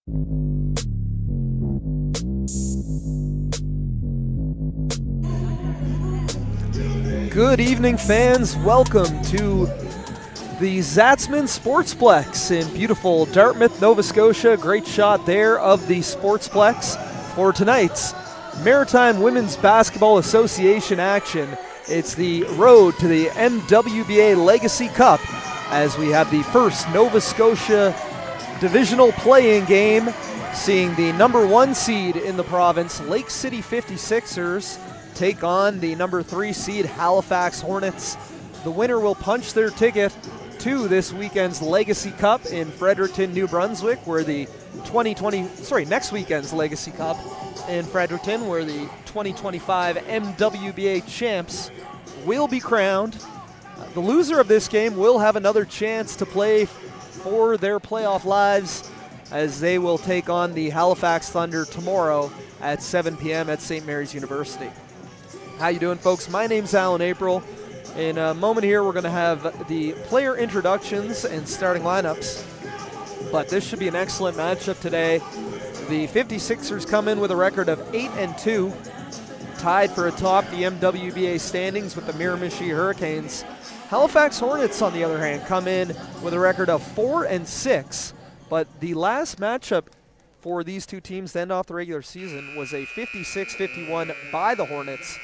Good evening, fans. Welcome to the Zatzman Sportsplex in beautiful Dartmouth, Nova Scotia. Great shot there of the Sportsplex for tonight's Maritime Women's Basketball Association action. It's the road to the MWBA Legacy Cup as we have the first Nova Scotia divisional play-in game, seeing the number 1 seed in the province, Lake City 56ers, take on the number 3 seed Halifax Hornets. The winner will punch their ticket to this weekend's Legacy Cup in Fredericton, New Brunswick, where the next weekend's Legacy Cup in Fredericton, where the 2025 MWBA champs will be crowned. The loser of this game will have another chance to play for their playoff lives as they will take on the Halifax Thunder tomorrow at 7 p.m. at St. Mary's University. How you doing, folks? My name's Alan April. In a moment here, we're going to have the player introductions and starting lineups, but this should be an excellent matchup today. The 56ers come in with a record of 8-2, tied for atop the MWBA standings with the Miramichi Hurricanes. Halifax Hornets, on the other hand, come in with a record of 4-6, but the last matchup for these two teams to end off the regular season was a 56-51 by the Hornets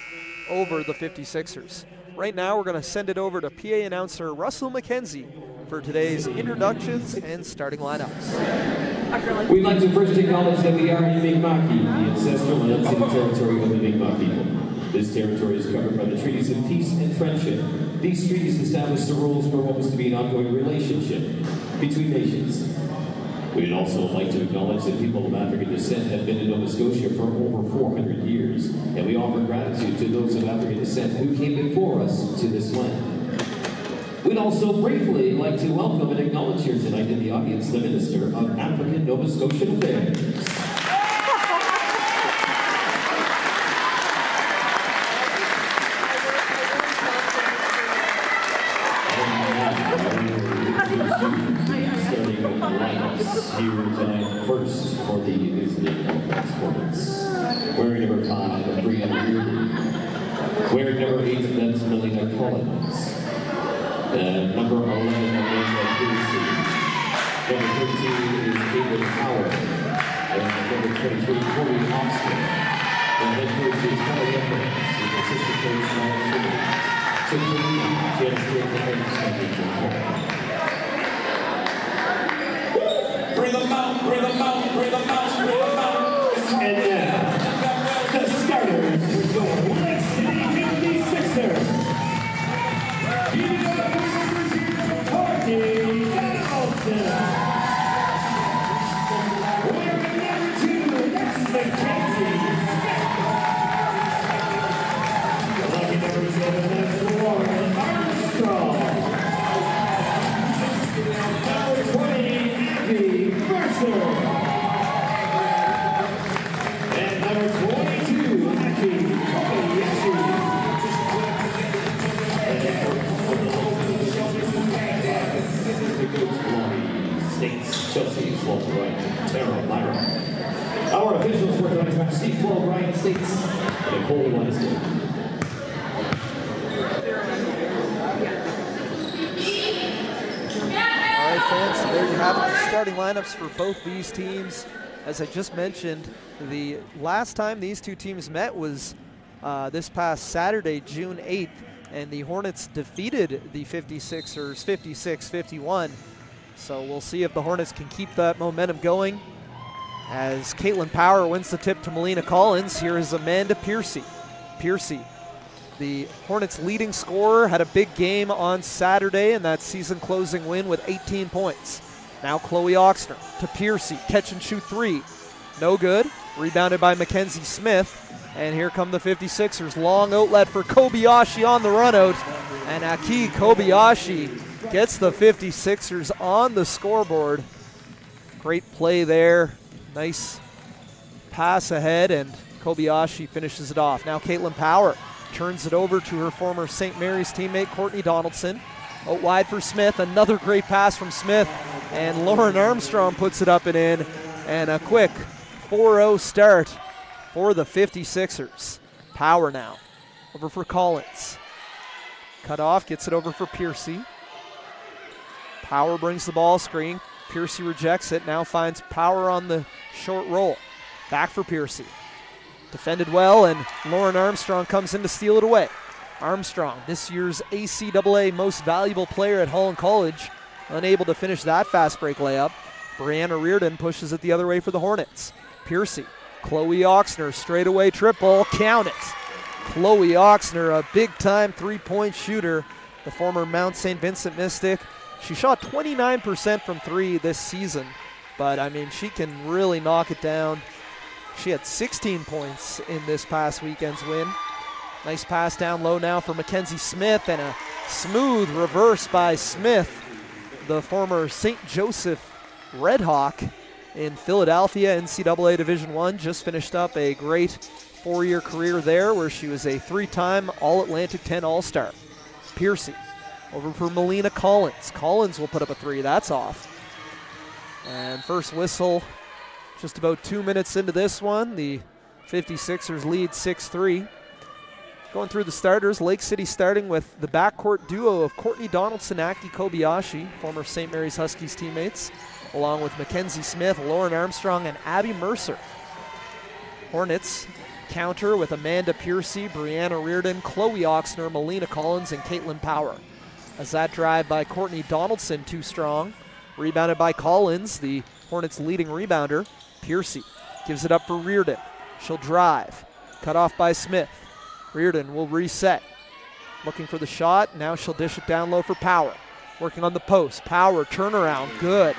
over the 56ers. Right now, we're going to send it over to PA announcer Russell McKenzie for today's introductions and starting lineups. We'd like to first acknowledge that we are in Mi'kma'ki, the ancestral lands and territory of the Mi'kmaq people. This territory is covered by the treaties of peace and friendship. These treaties establish the rules for what was to be an ongoing relationship between nations. We'd also like to acknowledge that people of African descent have been in Nova Scotia for over 400 years, and we offer gratitude to those of African descent who came before us to this land. We'd also briefly like to welcome and acknowledge here tonight in the audience the Minister of African Nova Scotian Affairs. Here tonight, first for the visiting Halifax Hornets. Wearing number 5, Brianna Beardy. Wearing number 8, that's Melina Collins. Number 11, Amanda Pearson. Number 13 is Caitlin Howard. And number 23, Corey Austin. And head coach is Kelly Evans. And assistant coach, Ryan Simmons. So Melina, she has 3 points. Bring them out, bring them out, bring them out, bring them out. And now, the starters for the Lake City 56ers. Courtney Donaldson. Wearing number 2, that's McKenzie. Lucky number 7, that's Lauren Armstrong. Number 20, Abby Mercer. And number 22, Aki Kobayashi. And States, Chelsea, Walter Ryan, Tara Myra. Our officials were running from Steve Flo, Ryan States, and Nicole Wednesday. Fans, so there you have it, the starting lineups for both these teams. As I just mentioned, the last time these two teams met was this past Saturday, June 8th, and the Hornets defeated the 56ers 56-51. So we'll see if the Hornets can keep that momentum going. As Caitlin Power wins the tip to Melina Collins, here is Amanda Pearcy. The Hornets' leading scorer, had a big game on Saturday in that season-closing win with 18 points. Now Chloe Oxner to Pearcy, catch and shoot 3. No good. Rebounded by Mackenzie Smith. And here come the 56ers. Long outlet for Kobayashi on the run out. And Aki Kobayashi gets the 56ers on the scoreboard. Great play there. Nice pass ahead, and Kobayashi finishes it off. Now Caitlin Power turns it over to her former St. Mary's teammate, Courtney Donaldson. Out wide for Smith. Another great pass from Smith. And Lauren Armstrong puts it up and in. And a quick 4-0 start for the 56ers. Power now. Over for Collins. Cut off, gets it over for Piercy. Power brings the ball screen. Piercy rejects it, now finds Power on the short roll. Back for Piercy. Defended well, and Lauren Armstrong comes in to steal it away. Armstrong, this year's ACAA Most Valuable Player at Holland College, unable to finish that fast break layup. Brianna Reardon pushes it the other way for the Hornets. Piercy, Chloe Oxner, straightaway triple, count it. Chloe Oxner, a big-time three-point shooter, the former Mount St. Vincent Mystic. She shot 29% from three this season, but I mean, she can really knock it down. She had 16 points in this past weekend's win. Nice pass down low now for Mackenzie Smith, and a smooth reverse by Smith, the former St. Joseph Redhawk in Philadelphia, NCAA Division I. Just finished up a great four-year career there where she was a three-time All-Atlantic 10 All-Star. Piercy over for Melina Collins. Collins will put up a three. That's off. And first whistle just about 2 minutes into this one. The 56ers lead 6-3. Going through the starters, Lake City starting with the backcourt duo of Courtney Donaldson, Aki Kobayashi, former St. Mary's Huskies teammates, along with Mackenzie Smith, Lauren Armstrong, and Abby Mercer. Hornets counter with Amanda Piercy, Brianna Reardon, Chloe Oxner, Melina Collins, and Caitlin Power. As that drive by Courtney Donaldson too strong. Rebounded by Collins, the Hornets' leading rebounder. Piercy gives it up for Reardon. She'll drive. Cut off by Smith. Reardon will reset. Looking for the shot. Now she'll dish it down low for Power. Working on the post. Power, turnaround, good.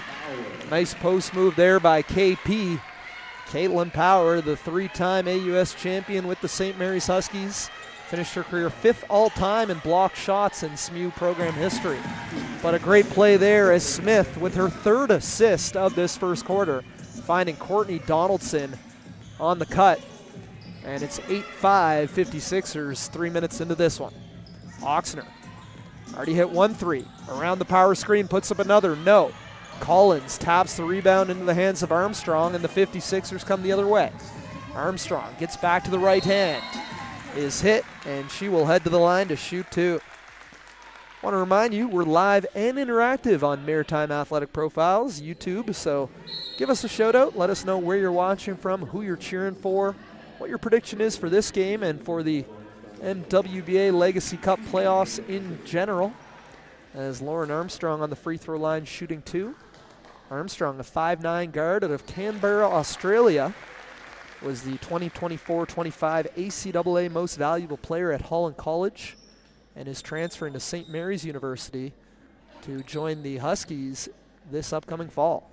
Nice post move there by KP. Caitlin Power, the three-time AUS champion with the St. Mary's Huskies. Finished her career 5th all-time in block shots in SMU program history. But a great play there as Smith, with her 3rd assist of this first quarter, finding Courtney Donaldson on the cut. And it's 8-5 56ers 3 minutes into this one. Oxner already hit 1 3. Around the power screen, puts up another. No. Collins taps the rebound into the hands of Armstrong, and the 56ers come the other way. Armstrong gets back to the right hand. Is hit, and she will head to the line to shoot 2. Want to remind you, we're live and interactive on Maritime Athletic Profiles, YouTube, so give us a shout out. Let us know where you're watching from, who you're cheering for, what your prediction is for this game and for the MWBA Legacy Cup playoffs in general. As Lauren Armstrong on the free throw line shooting 2. Armstrong, a 5'9" guard out of Canberra, Australia, was the 2024-25 ACAA Most Valuable Player at Holland College and is transferring to St. Mary's University to join the Huskies this upcoming fall.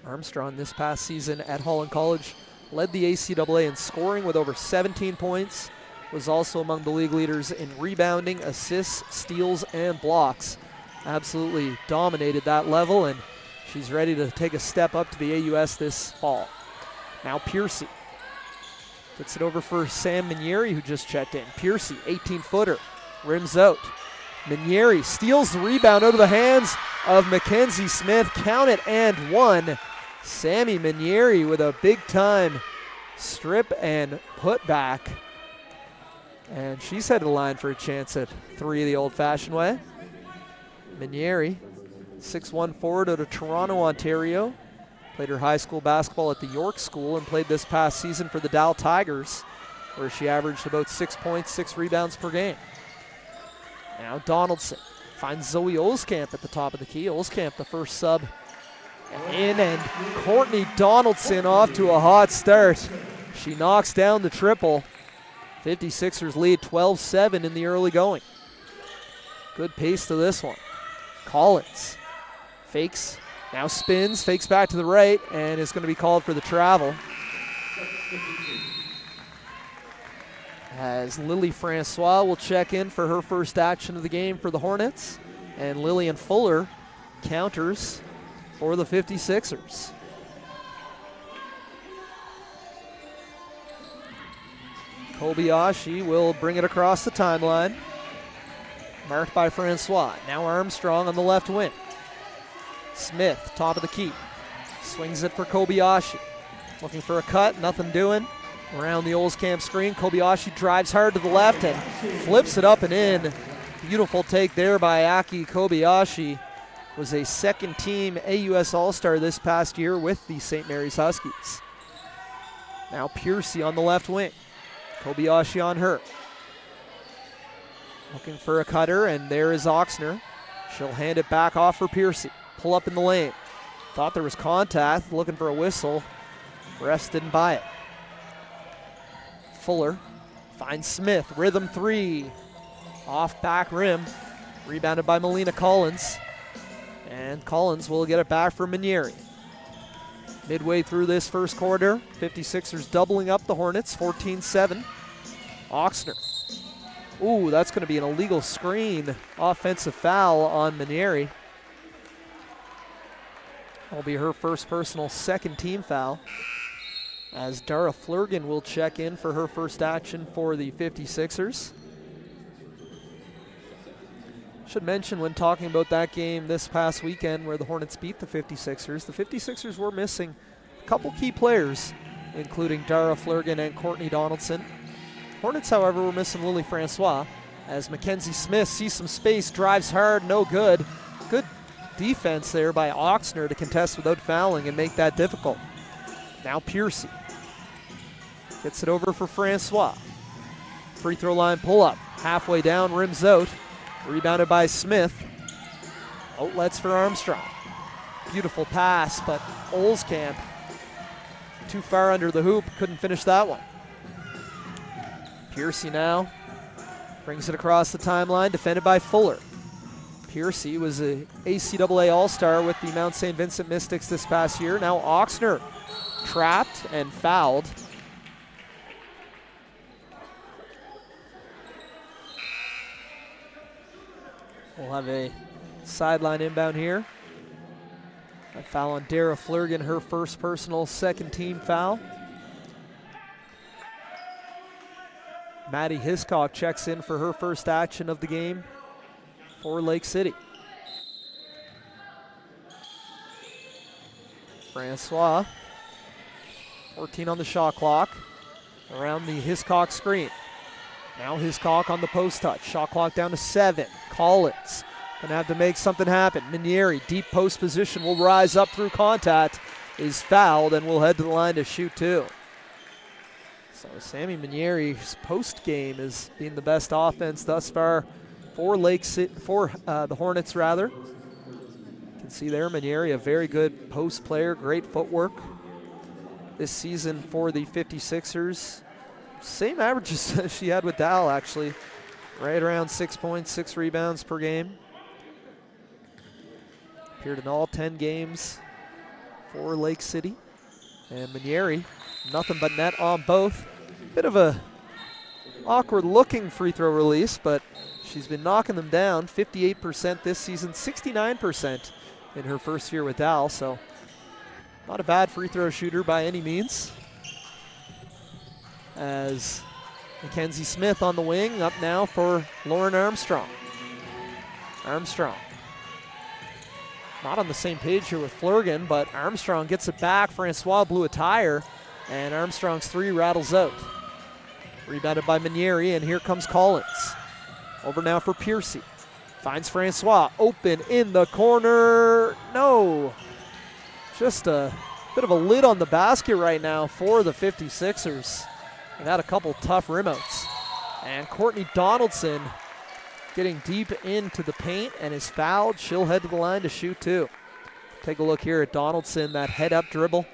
Armstrong this past season at Holland College led the ACAA in scoring with over 17 points, was also among the league leaders in rebounding, assists, steals, and blocks. Absolutely dominated that level, and she's ready to take a step up to the AUS this fall. Now Piercy puts it over for Sam Minieri, who just checked in. Piercy, 18-footer, rims out. Minieri steals the rebound out of the hands of Mackenzie Smith. Count it, and 1. Sammy Minieri with a big-time strip and put back. And she's headed to the line for a chance at 3 the old-fashioned way. Minieri, 6'1" forward out of Toronto, Ontario. Played her high school basketball at the York School and played this past season for the Dow Tigers, where she averaged about 6 points, 6 rebounds per game. Now Donaldson finds Zoe Olskamp at the top of the key. Olskamp, the first sub in, and Courtney Donaldson off to a hot start. She knocks down the triple. 56ers lead 12-7 in the early going. Good pace to this one. Collins fakes, now spins, fakes back to the right, and is going to be called for the travel. As Lily Francois will check in for her first action of the game for the Hornets, and Lillian Fuller counters for the 56ers. Kobayashi will bring it across the timeline. Marked by Francois. Now Armstrong on the left wing. Smith, top of the key. Swings it for Kobayashi. Looking for a cut, nothing doing. Around the Olskamp screen, Kobayashi drives hard to the left and flips it up and in. Beautiful take there by Aki Kobayashi. Was a second-team AUS All-Star this past year with the St. Mary's Huskies. Now Piercy on the left wing. Kobayashi on her. Looking for a cutter, and there is Oxner. She'll hand it back off for Piercy. Pull up in the lane. Thought there was contact, looking for a whistle. Refs didn't buy it. Fuller finds Smith, rhythm three. Off back rim, rebounded by Melina Collins. And Collins will get it back for Manieri. Midway through this first quarter, 56ers doubling up the Hornets, 14-7. Oxner. Ooh, that's going to be an illegal screen. Offensive foul on Manieri. That'll be her first personal, second team foul. As Dara Flurgan will check in for her first action for the 56ers. Should mention when talking about that game this past weekend where the Hornets beat the 56ers were missing a couple key players, including Dara Flurgan and Courtney Donaldson. Hornets, however, were missing Lily Francois as Mackenzie Smith sees some space, drives hard, no good. Good defense there by Oxner to contest without fouling and make that difficult. Now Piercy gets it over for Francois. Free throw line pull up, halfway down, rims out. Rebounded by Smith. Outlets for Armstrong. Beautiful pass, but Olskamp too far under the hoop, couldn't finish that one. Piercy now brings it across the timeline, defended by Fuller. Piercy was a ACAA All-Star with the Mount St. Vincent Mystics this past year. Now Oxner trapped and fouled. We'll have a sideline inbound here. A foul on Dara Flurgan, her first personal, second team foul. Maddie Hiscock checks in for her first action of the game for Lake City. Francois, 14 on the shot clock, around the Hiscock screen. Now Hiscock on the post touch. Shot clock down to 7. Collins gonna have to make something happen. Manieri, deep post position, will rise up through contact, is fouled, and will head to the line to shoot two. So Sammy Manieri's post game is being the best offense thus far for the Hornets rather. You can see there Manieri, a very good post player, great footwork this season for the 56ers. Same averages as she had with Dal, actually. Right around 6 points, 6 rebounds per game. Appeared in all 10 games for Lake City. And Manieri, nothing but net on both. Bit of a awkward looking free throw release, but she's been knocking them down. 58% this season, 69% in her first year with Dal, so not a bad free throw shooter by any means. As Mackenzie Smith on the wing, up now for Lauren Armstrong. Armstrong. Not on the same page here with Flurgan, but Armstrong gets it back. Francois blew a tire, and Armstrong's three rattles out. Rebounded by Manieri, and here comes Collins. Over now for Piercy. Finds Francois, open in the corner. No. Just a bit of a lid on the basket right now for the 56ers. They've had a couple tough rimouts. And Courtney Donaldson getting deep into the paint and is fouled. She'll head to the line to shoot two. Take a look here at Donaldson, that head up dribble.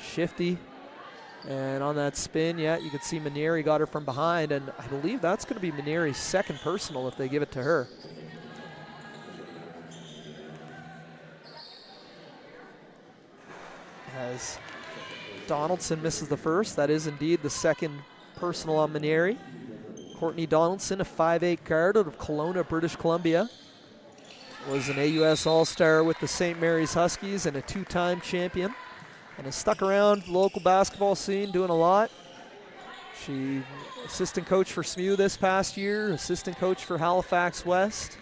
Shifty. And on that spin, yeah, you can see Manieri got her from behind, and I believe that's going to be Manieri's second personal if they give it to her. As Donaldson misses the first, that is indeed the second personal on Manieri. Courtney Donaldson, a 5'8" guard out of Kelowna, British Columbia. Was an AUS All-Star with the St. Mary's Huskies and a two-time champion. And has stuck around the local basketball scene doing a lot. She assistant coach for SMU this past year, assistant coach for Halifax West.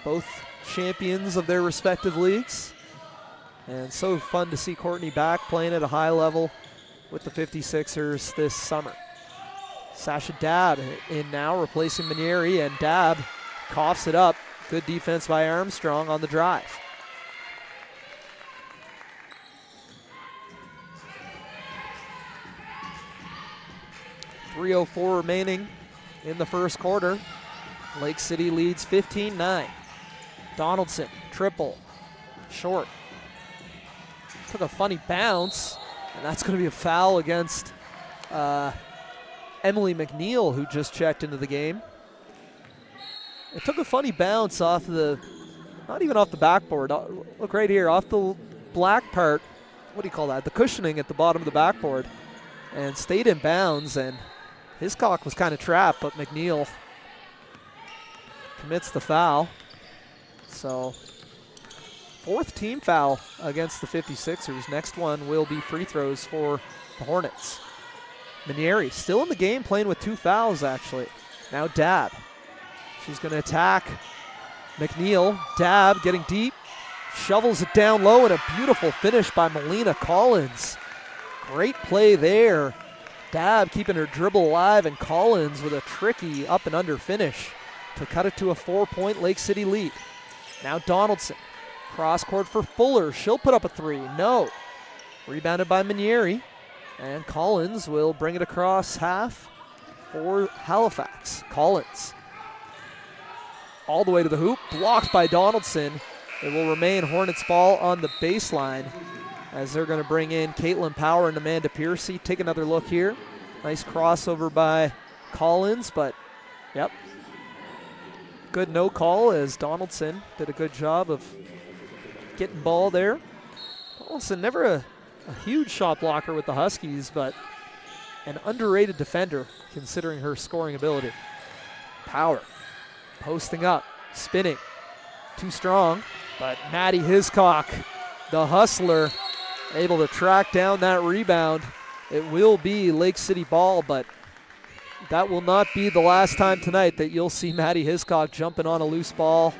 Both champions of their respective leagues. And so fun to see Courtney back playing at a high level with the 56ers this summer. Sasha Dabb in now, replacing Manieri, and Dabb coughs it up. Good defense by Armstrong on the drive. .304 remaining in the first quarter. Lake City leads 15-9. Donaldson, triple, short. Took a funny bounce, and that's going to be a foul against Emily McNeil, who just checked into the game. It took a funny bounce off the, not even off the backboard. Look right here, off the black part. What do you call that? The cushioning at the bottom of the backboard, and stayed in bounds. And Hiscock was kind of trapped, but McNeil commits the foul. So, fourth team foul against the 56ers. Next one will be free throws for the Hornets. Manieri still in the game, playing with 2 fouls actually. Now Dabb. She's going to attack McNeil. Dabb getting deep, shovels it down low, and a beautiful finish by Melina Collins. Great play there. Dabb keeping her dribble alive, and Collins with a tricky up and under finish to cut it to a 4-point Lake City lead. Now Donaldson, cross court for Fuller. She'll put up a 3. No. Rebounded by Manieri, and Collins will bring it across half for Halifax. Collins all the way to the hoop, blocked by Donaldson. It will remain Hornets ball on the baseline as they're going to bring in Caitlin Power and Amanda Piercy. Take another look here. Nice crossover by Collins, but yep. Good no call as Donaldson did a good job of getting ball there. Donaldson never a huge shot blocker with the Huskies, but an underrated defender considering her scoring ability. Power posting up, spinning, too strong, but Maddie Hiscock, the hustler, able to track down that rebound. It will be Lake City ball, but that will not be the last time tonight that you'll see Maddie Hiscock jumping on a loose ball.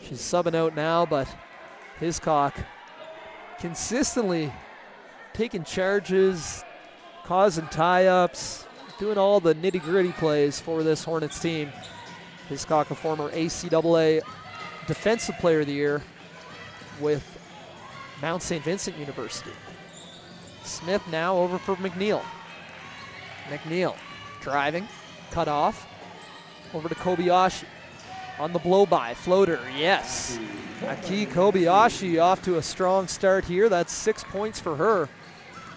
She's subbing out now, but Hiscock consistently taking charges, causing tie-ups, doing all the nitty-gritty plays for this Hornets team. Hiscock, a former ACAA Defensive Player of the Year with Mount St. Vincent University. Smith now over for McNeil. McNeil driving, cut off, over to Kobayashi. On the blow-by, floater, yes. Aki Kobayashi off to a strong start here. That's 6 points for her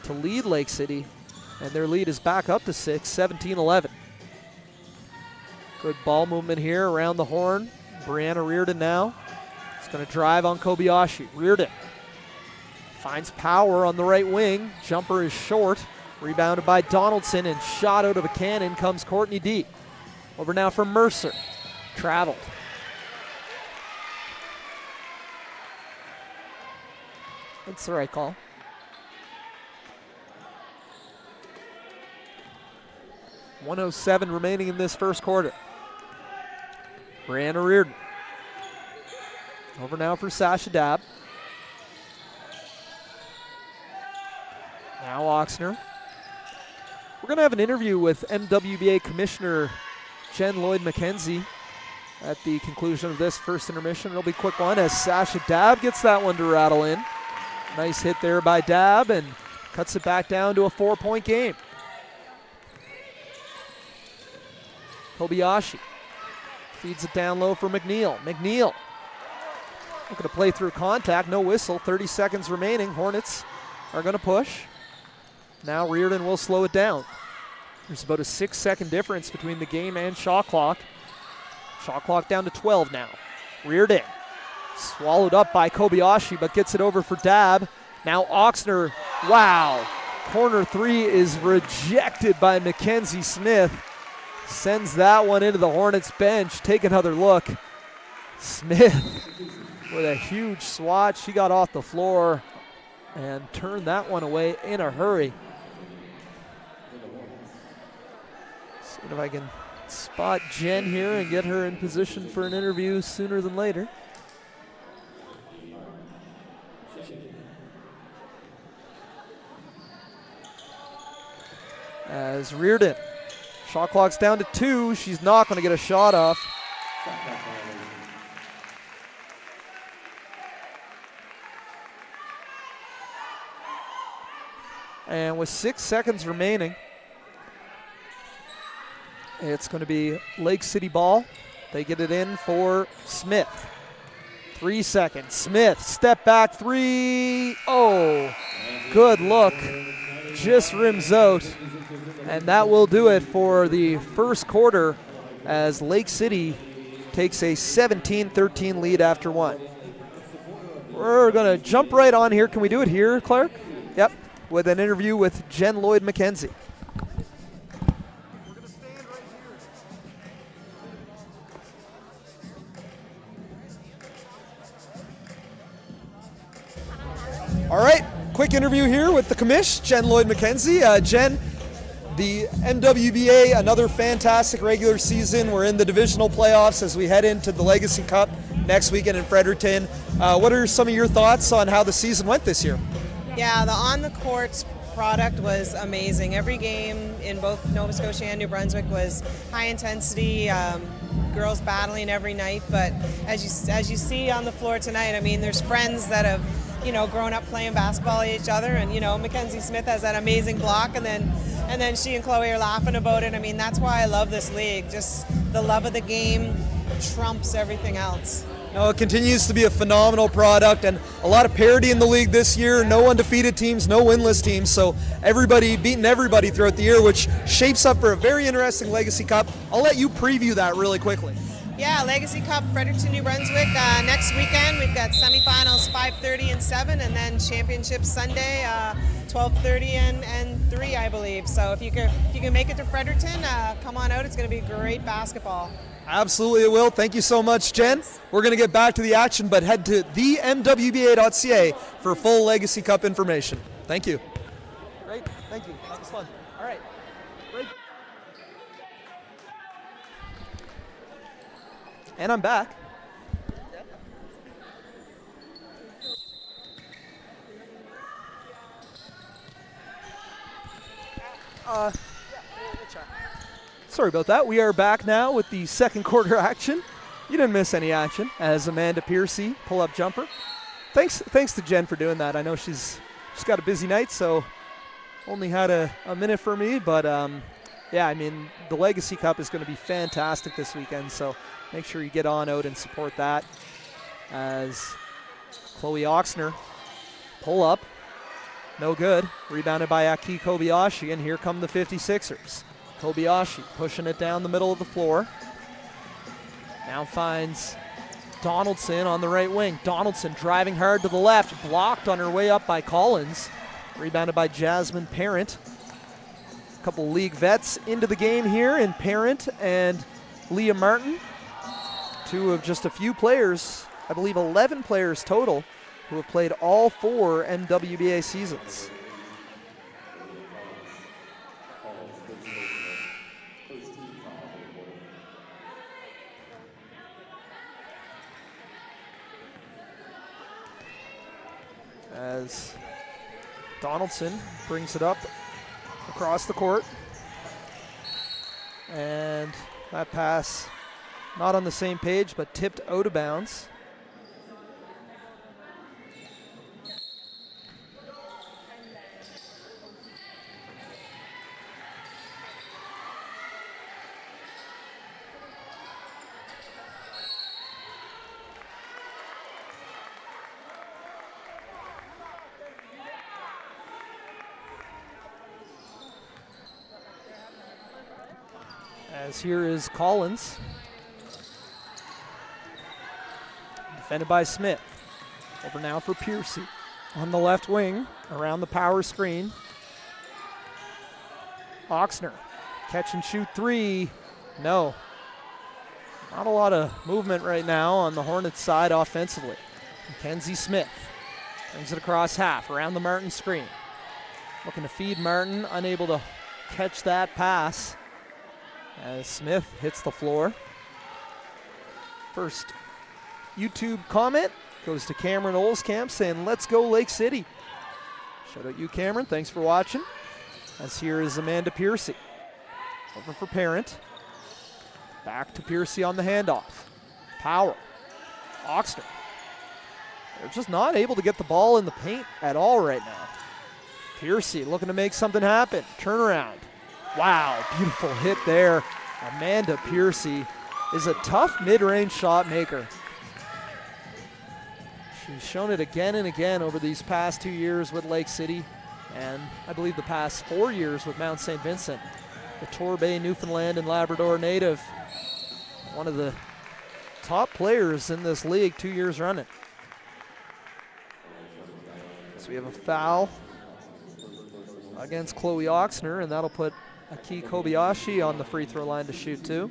to lead Lake City, and their lead is back up to 6, 17-11. Good ball movement here around the horn. Brianna Reardon now. It's going to drive on Kobayashi. Reardon finds Power on the right wing. Jumper is short. Rebounded by Donaldson, and shot out of a cannon comes Courtney D. Over now for Mercer. Traveled. That's the right call. .107 remaining in this first quarter. Brianna Reardon. Over now for Sasha Dabb. Now Oxner. We're going to have an interview with MWBA Commissioner Jen Lloyd-McKenzie at the conclusion of this first intermission. It'll be a quick one as Sasha Dabb gets that one to rattle in. Nice hit there by Dabb, and cuts it back down to a 4-point game. Kobayashi feeds it down low for McNeil. McNeil looking to play through contact, no whistle, 30 seconds remaining. Hornets are going to push. Now Reardon will slow it down. There's about a 6-second difference between the game and shot clock. Shot clock down to 12 now. Reardon swallowed up by Kobayashi, but gets it over for Dabb. Now Oxner, wow. Corner 3 is rejected by Mackenzie Smith. Sends that one into the Hornets bench. Take another look. Smith with a huge swat. She got off the floor and turned that one away in a hurry. See if I can spot Jen here and get her in position for an interview sooner than later. as Reardon. Shot clock's down to 2. She's not going to get a shot off. And with 6 seconds remaining, it's going to be Lake City ball. They get it in for Smith. 3 seconds. Smith, step back 3. Oh, good look. Just rims out. And that will do it for the first quarter as Lake City takes a 17-13 lead after 1. We're going to jump right on here. Can we do it here, Clark? Yep, with an interview with Jen Lloyd-McKenzie. All right, quick interview here with the commish, Jen Lloyd-McKenzie. Jen, the MWBA, another fantastic regular season. We're in the divisional playoffs as we head into the Legacy Cup next weekend in Fredericton. What are some of your thoughts on how the season went this year? Yeah, the on-the-court product was amazing. Every game in both Nova Scotia and New Brunswick was high intensity, girls battling every night. But as you see on the floor tonight, I mean, there's friends that have grown up playing basketball with each other, and Mackenzie Smith has that amazing block, and then she and Chloe are laughing about it. I mean, that's why I love this league. Just the love of the game trumps everything else. It continues to be a phenomenal product, and a lot of parity in the league this year. No undefeated teams, no winless teams, so everybody beating everybody throughout the year, which shapes up for a very interesting Legacy Cup. I'll let you preview that really quickly. Yeah, Legacy Cup, Fredericton, New Brunswick. Next weekend, we've got semifinals 5:30 and 7, and then championship Sunday 12:30 and 3, I believe. So if you can make it to Fredericton, come on out. It's going to be great basketball. Absolutely, it will. Thank you so much, Jen. We're going to get back to the action, but head to themwba.ca for full Legacy Cup information. Thank you. Great. Thank you. That was fun. All right. Great. And I'm back. Sorry about that. We are back now with the second quarter action. You didn't miss any action as Amanda Piercy pull-up jumper. Thanks to Jen for doing that. I know she's got a busy night, so only had a minute for me. But, yeah, I mean, the Legacy Cup is going to be fantastic this weekend, so make sure you get on out and support that. As Chloe Oxner pull up. No good. Rebounded by Aki Kobayashi, and here come the 56ers. Kobayashi pushing it down the middle of the floor. Now finds Donaldson on the right wing. Donaldson driving hard to the left, blocked on her way up by Collins. Rebounded by Jasmine Parent. A couple league vets into the game here in Parent and Leah Martin. Two of just a few players, I believe 11 players total, who have played all 4 MWBA seasons. As Donaldson brings it up across the court. And that pass not on the same page, but tipped out of bounds. As here is Collins. Defended by Smith. Over now for Piercy. On the left wing, around the power screen. Oxner, catch and shoot 3. No. Not a lot of movement right now on the Hornets side offensively. Mackenzie Smith brings it across half, around the Martin screen. Looking to feed Martin, unable to catch that pass. As Smith hits the floor. First YouTube comment goes to Cameron Olskamp saying, "Let's go Lake City." Shout out you, Cameron. Thanks for watching. As here is Amanda Piercy. Over for Parent. Back to Piercy on the handoff. Power. Oxner. They're just not able to get the ball in the paint at all right now. Piercy looking to make something happen. Turnaround. Wow, beautiful hit there. Amanda Piercy is a tough mid-range shot maker. She's shown it again and again over these past 2 years with Lake City, and I believe the past 4 years with Mount St. Vincent. The Torbay, Newfoundland and Labrador native, one of the top players in this league 2 years running. So we have a foul against Chloe Oxner, and that'll put Aki Kobayashi on the free throw line to shoot too.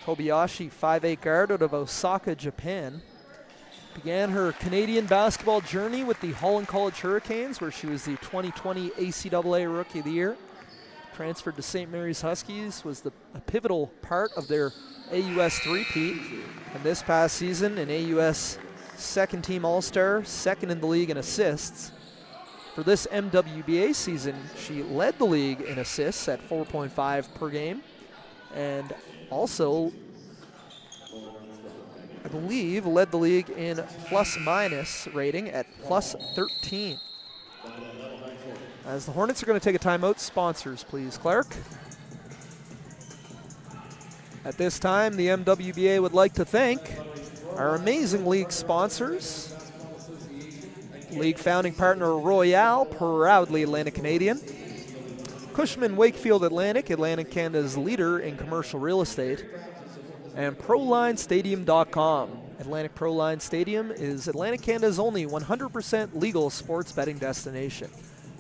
Kobayashi, 5'8" guard out of Osaka, Japan. Began her Canadian basketball journey with the Holland College Hurricanes, where she was the 2020 ACAA Rookie of the Year. Transferred to St. Mary's Huskies, was a pivotal part of their AUS three-peat. And this past season, an AUS second-team All-Star, second in the league in assists. For this MWBA season, she led the league in assists at 4.5 per game. And also, I believe, led the league in plus-minus rating at plus 13. As the Hornets are going to take a timeout, sponsors, please, Clark. At this time, the MWBA would like to thank our amazing league sponsors. League founding partner Royale, proudly Atlantic Canadian. Cushman Wakefield Atlantic, Atlantic Canada's leader in commercial real estate. And ProLineStadium.com. Atlantic ProLine Stadium is Atlantic Canada's only 100% legal sports betting destination.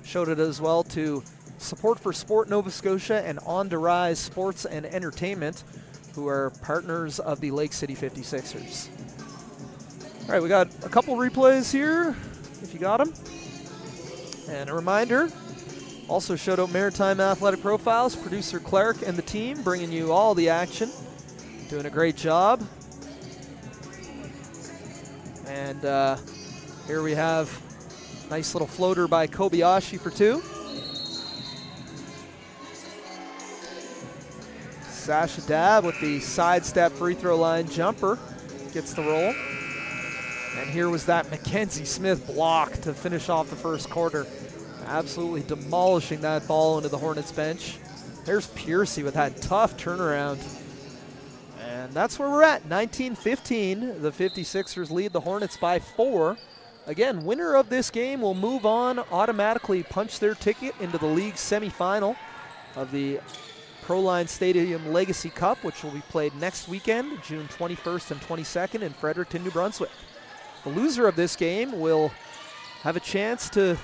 Showed it as well to Support for Sport Nova Scotia and On to Rise Sports and Entertainment, who are partners of the Lake City 56ers. All right, we got a couple replays here, if you got them. And a reminder, also showed out Maritime Athletic Profiles, producer Clark and the team, bringing you all the action. Doing a great job. And here we have nice little floater by Kobayashi for two. Sasha Dab with the sidestep free throw line jumper gets the roll. And here was that Mackenzie Smith block to finish off the first quarter. Absolutely demolishing that ball into the Hornets bench. There's Piercy with that tough turnaround. And that's where we're at, 19-15. The 56ers lead the Hornets by 4. Again, winner of this game will move on, automatically punch their ticket into the league semifinal of the ProLine Stadium Legacy Cup, which will be played next weekend, June 21st and 22nd in Fredericton, New Brunswick. The loser of this game will have a chance to,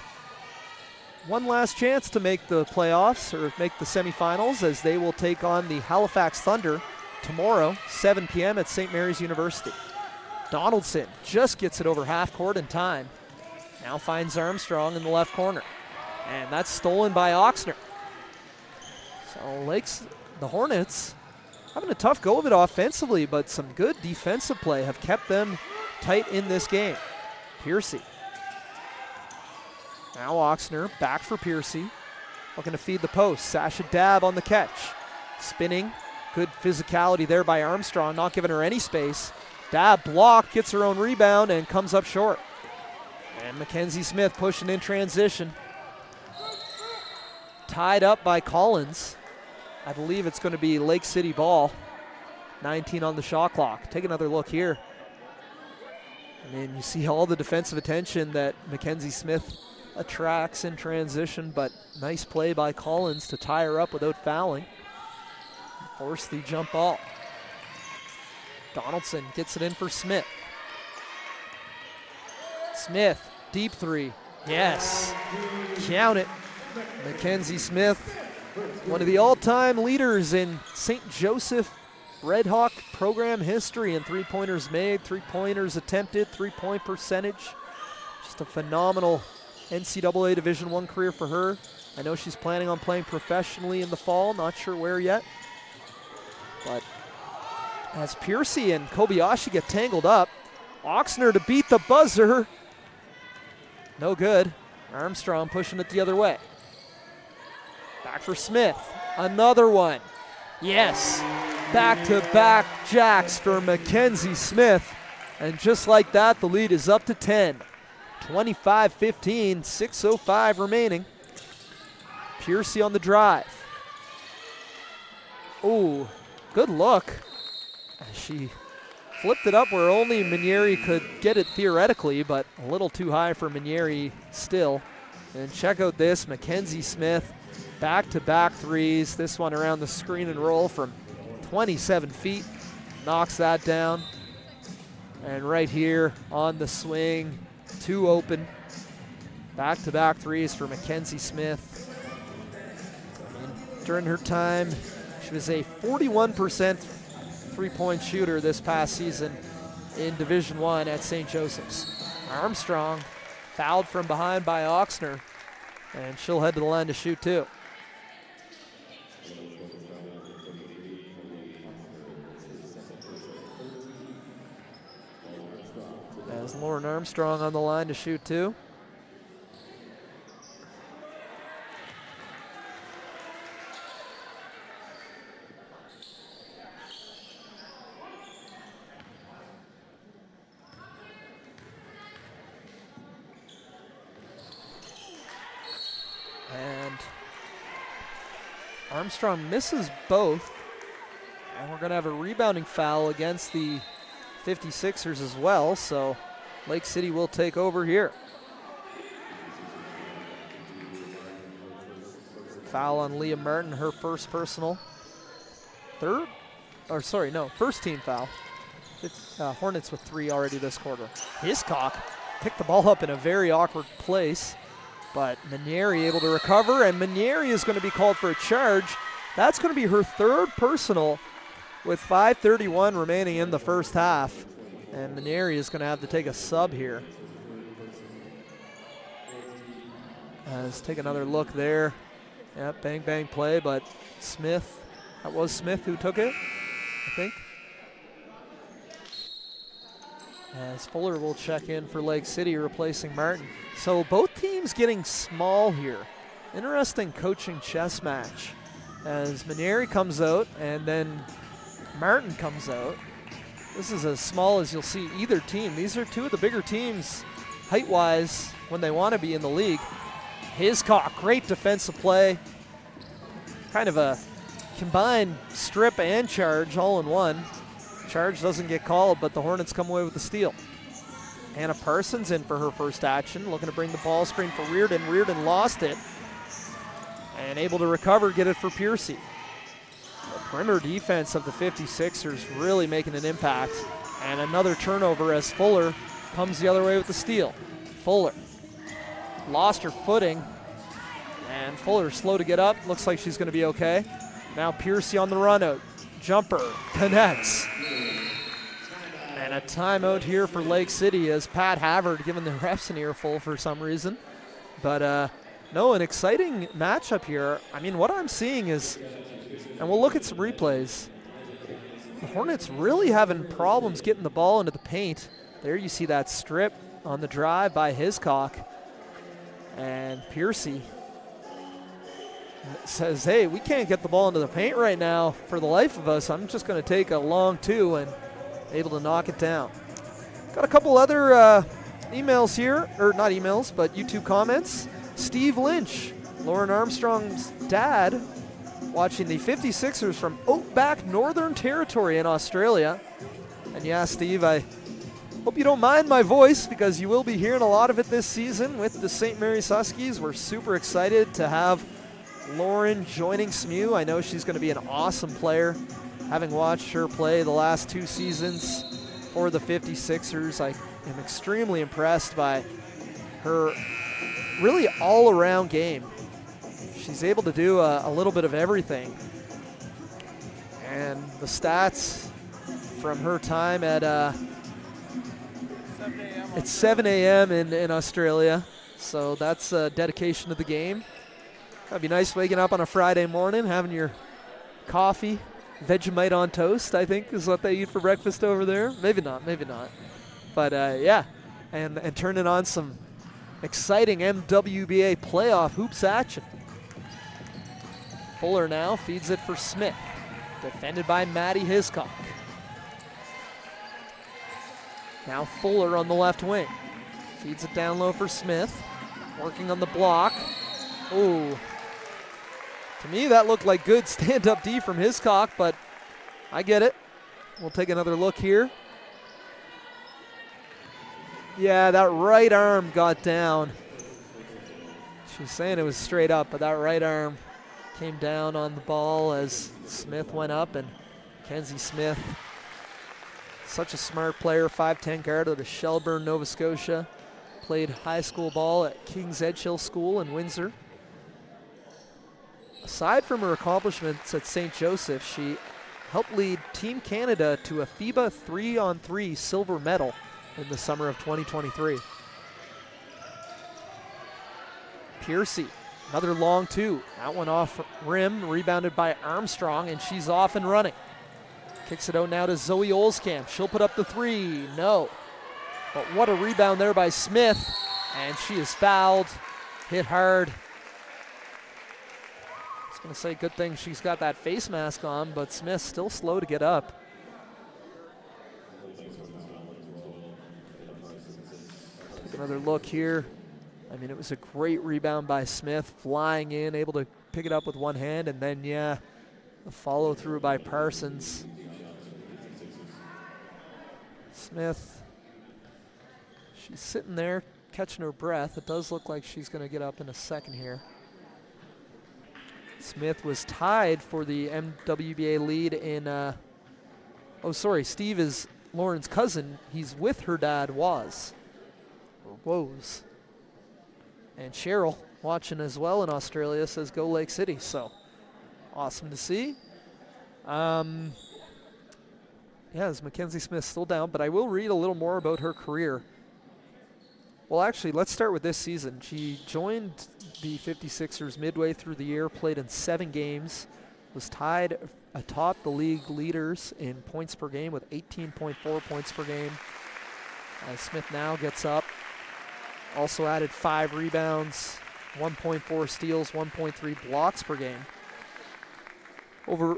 one last chance to make the playoffs or make the semifinals, as they will take on the Halifax Thunder tomorrow, 7 p.m. at St. Mary's University. Donaldson just gets it over half court in time. Now finds Armstrong in the left corner. And that's stolen by Oxner. So the Hornets having a tough go of it offensively, but some good defensive play have kept them tight in this game. Piercy. Now Oxner back for Piercy. Looking to feed the post. Sasha Dab on the catch. Spinning. Good physicality there by Armstrong, not giving her any space. Dab blocked, gets her own rebound, and comes up short. And Mackenzie Smith pushing in transition. Tied up by Collins. I believe it's going to be Lake City ball. 19 on the shot clock. Take another look here. I mean, you see all the defensive attention that Mackenzie Smith attracts in transition, but nice play by Collins to tie her up without fouling. Force the jump ball. Donaldson gets it in for Smith. Smith, deep three. Yes, count it. Mackenzie Smith, one of the all-time leaders in St. Joseph Red Hawk program history in three-pointers made, three-pointers attempted, three-point percentage. Just a phenomenal NCAA Division I career for her. I know she's planning on playing professionally in the fall, not sure where yet. But as Piercy and Kobayashi get tangled up, Oxner to beat the buzzer. No good. Armstrong pushing it the other way. Back for Smith. Another one. Yes. Back-to-back jacks for Mackenzie Smith. And just like that, the lead is up to 10. 25-15, 6:05 remaining. Piercy on the drive. Ooh, good look. She flipped it up where only Minieri could get it theoretically, but a little too high for Minieri still. And check out this, Mackenzie Smith, back-to-back threes. This one around the screen and roll from 27 feet. Knocks that down. And right here on the swing, 2 open. Back-to-back threes for Mackenzie Smith. And during her time, she was a 41% three-point shooter this past season in Division I at St. Joseph's. Armstrong fouled from behind by Oxner, and she'll head to the line to shoot too. As Lauren Armstrong on the line to shoot too. And Armstrong misses both. And we're going to have a rebounding foul against the 56ers as well, so Lake City will take over here. Foul on Leah Martin, her first personal. First team foul. Hornets with 3 already this quarter. Hiscock picked the ball up in a very awkward place, but Minieri able to recover, and Minieri is going to be called for a charge. That's going to be her 3rd personal with 5:31 remaining in the first half. And Minieri is going to have to take a sub here. Let's take another look there. Yep, bang, bang play, but Smith, that was Smith who took it, I think. As Fuller will check in for Lake City, replacing Martin. So both teams getting small here. Interesting coaching chess match. As Minieri comes out and then Martin comes out. This is as small as you'll see either team. These are 2 of the bigger teams height-wise when they want to be in the league. Hiscock, great defensive play. Kind of a combined strip and charge all in one. Charge doesn't get called, but the Hornets come away with the steal. Hannah Parsons in for her first action, looking to bring the ball screen for Reardon. Reardon lost it and able to recover, get it for Piercy. The perimeter defense of the 56ers really making an impact. And another turnover as Fuller comes the other way with the steal. Fuller lost her footing, and Fuller slow to get up. Looks like she's going to be okay. Now Piercy on the run out. Jumper connects. And a timeout here for Lake City as Pat Havard giving the refs an earful for some reason. But no, an exciting matchup here. I mean, what I'm seeing is, and we'll look at some replays, the Hornets really having problems getting the ball into the paint. There you see that strip on the drive by Hiscock. And Piercy says, hey, we can't get the ball into the paint right now for the life of us. I'm just going to take a long 2 and able to knock it down. Got a couple other emails here, or not emails, but YouTube comments. Steve Lynch, Lauren Armstrong's dad, watching the 56ers from Oakback, Northern Territory in Australia. And yeah, Steve, I hope you don't mind my voice because you will be hearing a lot of it this season with the St. Mary's Huskies. We're super excited to have Lauren joining SMU. I know she's going to be an awesome player. Having watched her play the last 2 seasons for the 56ers, I am extremely impressed by her really all-around game. She's able to do a little bit of everything. And the stats from her time at it's 7 a.m. in Australia, so that's a dedication to the game. That'd be nice waking up on a Friday morning, having your coffee, Vegemite on toast, I think is what they eat for breakfast over there. Maybe not. But yeah, and turning on some exciting MWBA playoff hoops action. Fuller now feeds it for Smith. Defended by Maddie Hiscock. Now Fuller on the left wing. Feeds it down low for Smith. Working on the block. Ooh. To me, that looked like good stand-up D from Hiscock, but I get it. We'll take another look here. Yeah, that right arm got down. She's saying it was straight up, but that right arm came down on the ball as Smith went up, and Mackenzie Smith, such a smart player, 5'10" guard out of Shelburne, Nova Scotia. Played high school ball at King's Edgehill School in Windsor. Aside from her accomplishments at St. Joseph, she helped lead Team Canada to a FIBA 3-on-3 silver medal in the summer of 2023. Piercy, another long two. That one off rim, rebounded by Armstrong, and she's off and running. Kicks it out now to Zoe Olskamp. She'll put up the three. No. But what a rebound there by Smith. And she is fouled. Hit hard. I was going to say, good thing she's got that face mask on, but Smith's still slow to get up. Take another look here. I mean, it was a great rebound by Smith, flying in, able to pick it up with one hand, and then, yeah, the follow through by Parsons. Smith, she's sitting there catching her breath. It does look like she's going to get up in a second here. Smith was tied for the MWBA lead in, Steve is Lauren's cousin. He's with her dad, Woz. And Cheryl, watching as well in Australia, says go Lake City. So awesome to see. Is Mackenzie Smith still down, but I will read a little more about her career. Well, actually, let's start with this season. She joined the 56ers midway through the year, played in 7 games, was tied atop the league leaders in points per game with 18.4 points per game. As Smith now gets up. Also added 5 rebounds, 1.4 steals, 1.3 blocks per game. Over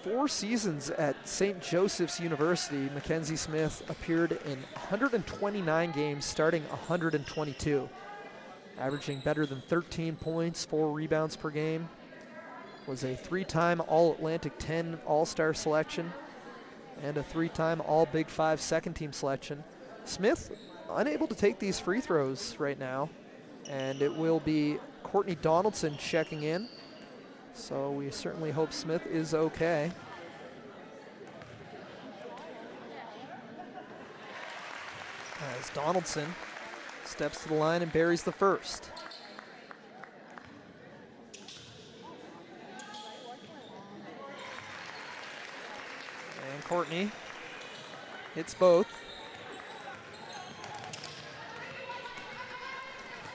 4 seasons at St. Joseph's University, Mackenzie Smith appeared in 129 games, starting 122, averaging better than 13 points, 4 rebounds per game. Was a 3-time All-Atlantic 10 All-Star selection and a 3-time All-Big 5 second-team selection. Smith unable to take these free throws right now, and it will be Courtney Donaldson checking in. So we certainly hope Smith is okay. As Donaldson steps to the line and buries the first. And Courtney hits both.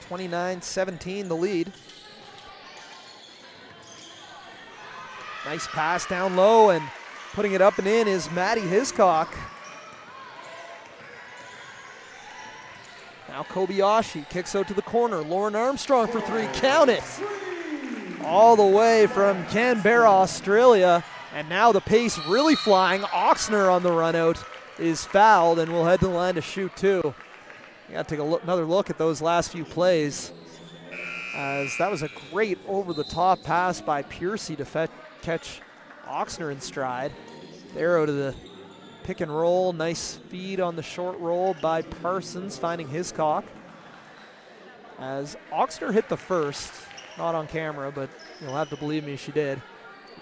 29-17 the lead. Nice pass down low, and putting it up and in is Maddie Hiscock. Now Kobayashi kicks out to the corner. Lauren Armstrong for 3, count it! All the way from Canberra, Australia, and now the pace really flying. Oxner on the run out is fouled, and will head to the line to shoot 2. You got to take another look at those last few plays, as that was a great over-the-top pass by Piercy to catch Oxner in stride. There out of the pick and roll. Nice feed on the short roll by Parsons, finding Hiscock. As Oxner hit the first, not on camera, but you'll have to believe me, she did.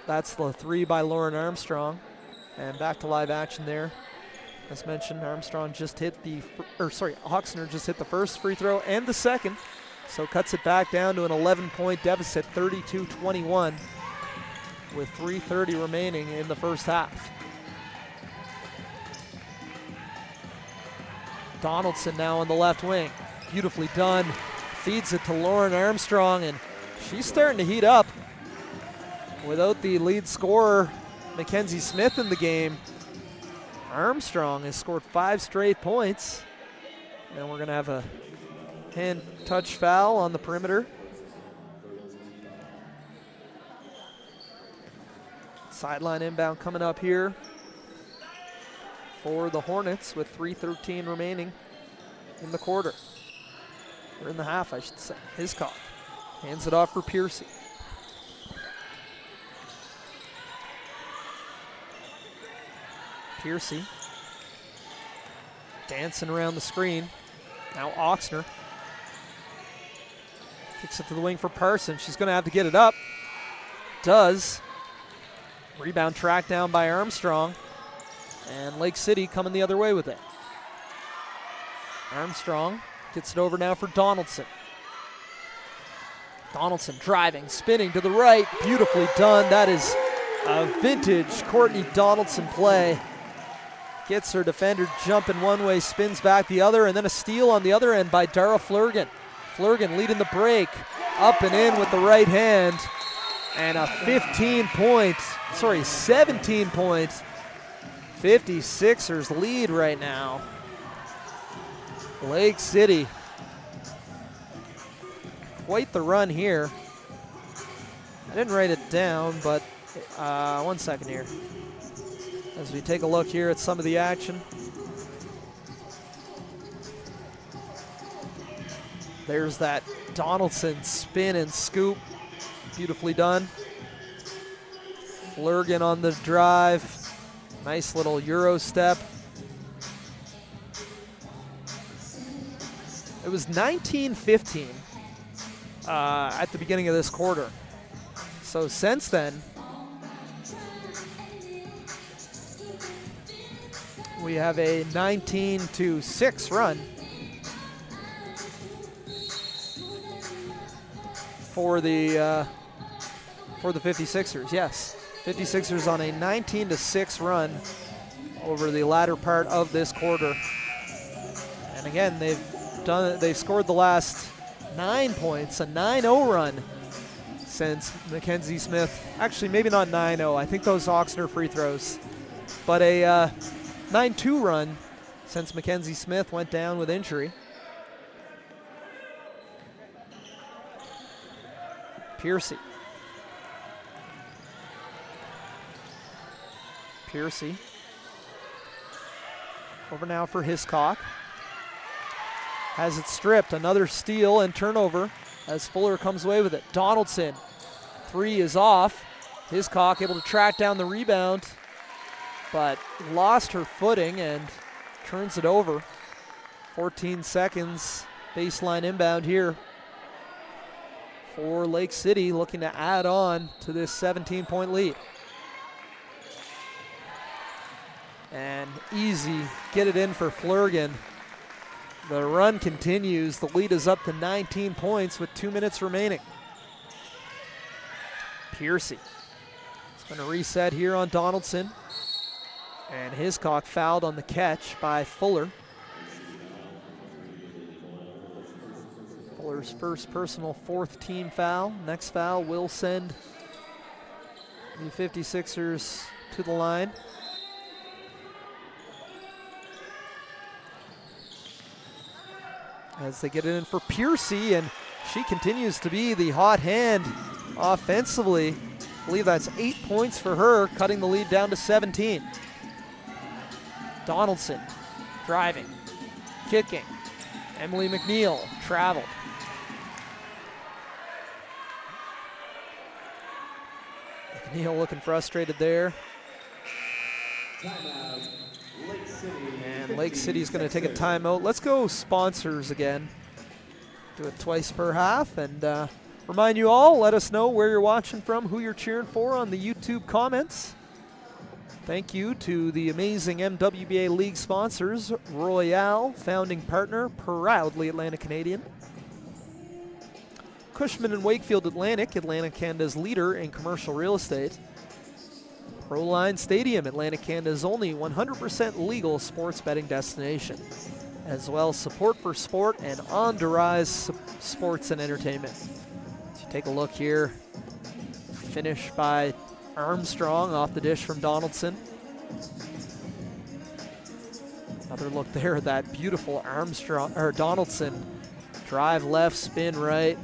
That's the 3 by Lauren Armstrong. And back to live action there. As mentioned, Oxner just hit the first free throw and the second. So cuts it back down to an 11-point deficit, 32-21. With 3:30 remaining in the first half. Donaldson now on the left wing. Beautifully done. Feeds it to Lauren Armstrong, and she's starting to heat up. Without the lead scorer, Mackenzie Smith, in the game, Armstrong has scored 5 straight points. And we're going to have a hand touch foul on the perimeter. Sideline inbound coming up here for the Hornets with 3:13 remaining in the quarter. Or in the half, I should say. Hiscock hands it off for Piercy. Piercy dancing around the screen. Now Oxner kicks it to the wing for Parson. She's going to have to get it up. Does. Rebound tracked down by Armstrong. And Lake City coming the other way with it. Armstrong gets it over now for Donaldson. Donaldson driving, spinning to the right. Beautifully done. That is a vintage Courtney Donaldson play. Gets her defender jumping one way, spins back the other, and then a steal on the other end by Dara Flurgan. Flurgan leading the break. Up and in with the right hand. And a 17-point 56ers lead right now. Lake City. Quite the run here. I didn't write it down, but 1 second here. As we take a look here at some of the action. There's that Donaldson spin and scoop. Beautifully done. Flurgan on the drive. Nice little Euro step. It was 19-15 at the beginning of this quarter. So since then, we have a 19-6 run for the 56ers. Yes, 56ers on a 19-6 run over the latter part of this quarter. And again, they've scored the last 9 points, a 9-0 run since Mackenzie Smith. Actually, maybe not 9-0. I think those Oxner free throws, but a 9-2 run since Mackenzie Smith went down with injury. Piercy. Over now for Hiscock. Has it stripped. Another steal and turnover as Fuller comes away with it. Donaldson. Three is off. Hiscock able to track down the rebound, but lost her footing and turns it over. 14 seconds. Baseline inbound here for Lake City, looking to add on to this 17-point lead. And easy, get it in for Flurgan. The run continues. The lead is up to 19 points with 2 minutes remaining. Piercy is going to reset here on Donaldson. And Hiscock fouled on the catch by Fuller. Fuller's first personal fourth team foul. Next foul will send the 56ers to the line. As they get it in for Piercy, and she continues to be the hot hand offensively. I believe that's 8 points for her, cutting the lead down to 17. Donaldson driving, kicking. Emily McNeil traveled. McNeil looking frustrated there. Timeout, Lake City. And Lake City's going to take a timeout. Let's go sponsors again. Do it twice per half. And remind you all, let us know where you're watching from, who you're cheering for on the YouTube comments. Thank you to the amazing MWBA League sponsors, Royale, founding partner, proudly Atlantic Canadian. Cushman & Wakefield Atlantic, Atlantic Canada's leader in commercial real estate. Proline Stadium, Atlantic Canada's only 100% legal sports betting destination. As well, support for sport and on to rise sports and entertainment. So take a look here. Finish by Armstrong off the dish from Donaldson. Another look there at that beautiful Donaldson drive left, spin right,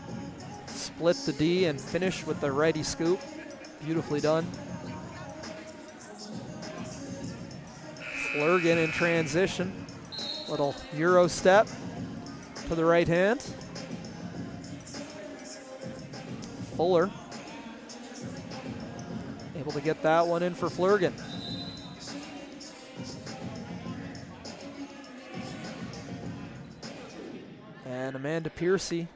split the D and finish with the righty scoop. Beautifully done. Flurgan in transition. Little Euro step to the right hand. Fuller able to get that one in for Flurgan. And Amanda Piercy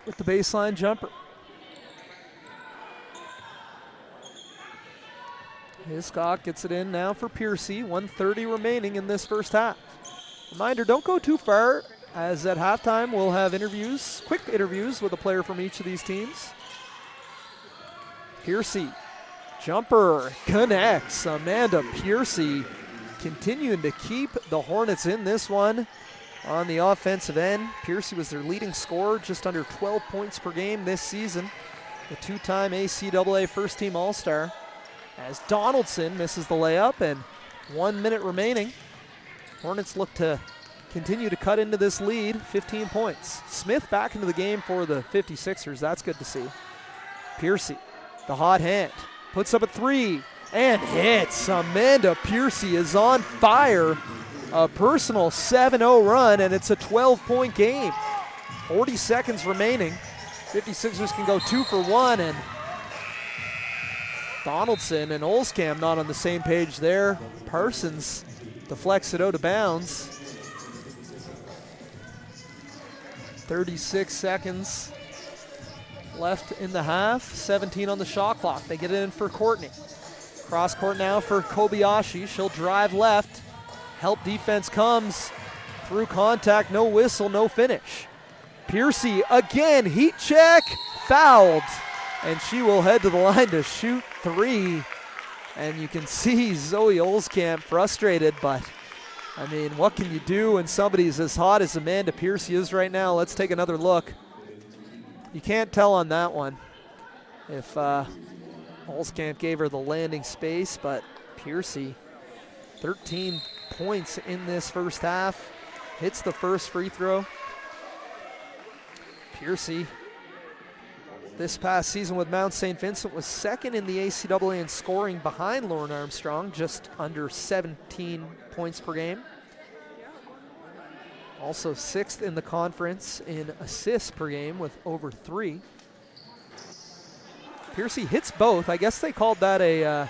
with the baseline jumper. Hiscock gets it in now for Piercy. 1:30 remaining in this first half. Reminder, don't go too far, as at halftime we'll have interviews, quick interviews with a player from each of these teams. Piercy, jumper, connects. Amanda Piercy continuing to keep the Hornets in this one on the offensive end. Piercy was their leading scorer, just under 12 points per game this season. The two-time ACAA first-team All-Star. As Donaldson misses the layup, and 1 minute remaining. Hornets look to continue to cut into this lead, 15 points. Smith back into the game for the 56ers. That's good to see. Piercy, the hot hand, puts up a three and hits. Amanda Piercy is on fire. A personal 7-0 run, and it's a 12-point game. 40 seconds remaining. 56ers can go 2 for 1, and Donaldson and Olskamp not on the same page there. Parsons deflects it out of bounds. 36 seconds left in the half. 17 on the shot clock. They get it in for Courtney. Cross court now for Kobayashi. She'll drive left. Help defense comes through contact. No whistle, no finish. Piercy again, heat check, fouled. And she will head to the line to shoot three. And you can see Zoe Olskamp frustrated, but I mean, what can you do when somebody's as hot as Amanda Piercy is right now? Let's take another look. You can't tell on that one if Olskamp gave her the landing space, but Piercy, 13 points in this first half, hits the first free throw. Piercy, this past season with Mount St. Vincent, was second in the ACAA in scoring behind Lauren Armstrong, just under 17 points per game. Also sixth in the conference in assists per game with over 3. Piercy hits both. I guess they called that a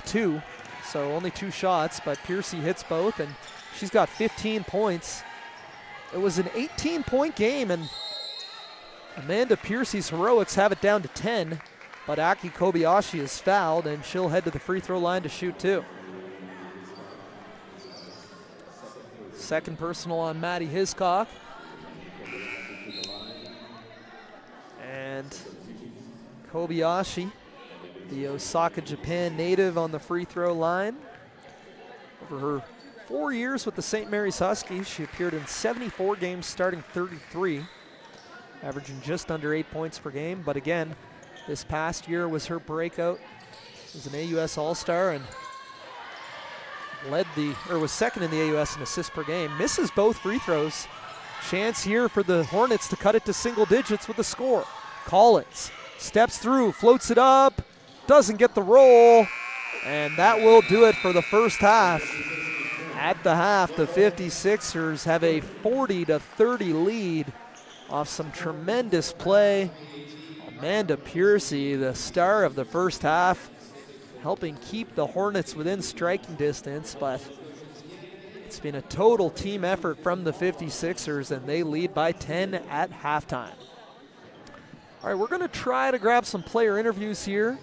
2, so only 2 shots, but Piercy hits both, and she's got 15 points. It was an 18-point game, and Amanda Piercy's heroics have it down to 10, but Aki Kobayashi is fouled, and she'll head to the free throw line to shoot 2. Second personal on Maddie Hiscock. And Kobayashi, the Osaka, Japan native, on the free throw line. Over her 4 years with the St. Mary's Huskies, she appeared in 74 games, starting 33. Averaging just under 8 points per game, but again, this past year was her breakout as an AUS All-Star and was second in the AUS in assists per game. Misses both free throws. Chance here for the Hornets to cut it to single digits with the score. Collins steps through, floats it up, doesn't get the roll, and that will do it for the first half. At the half, the 56ers have a 40-30 lead off some tremendous play. Amanda Piercy, the star of the first half, helping keep the Hornets within striking distance, but it's been a total team effort from the 56ers, and they lead by 10 at halftime. All right, we're going to try to grab some player interviews here,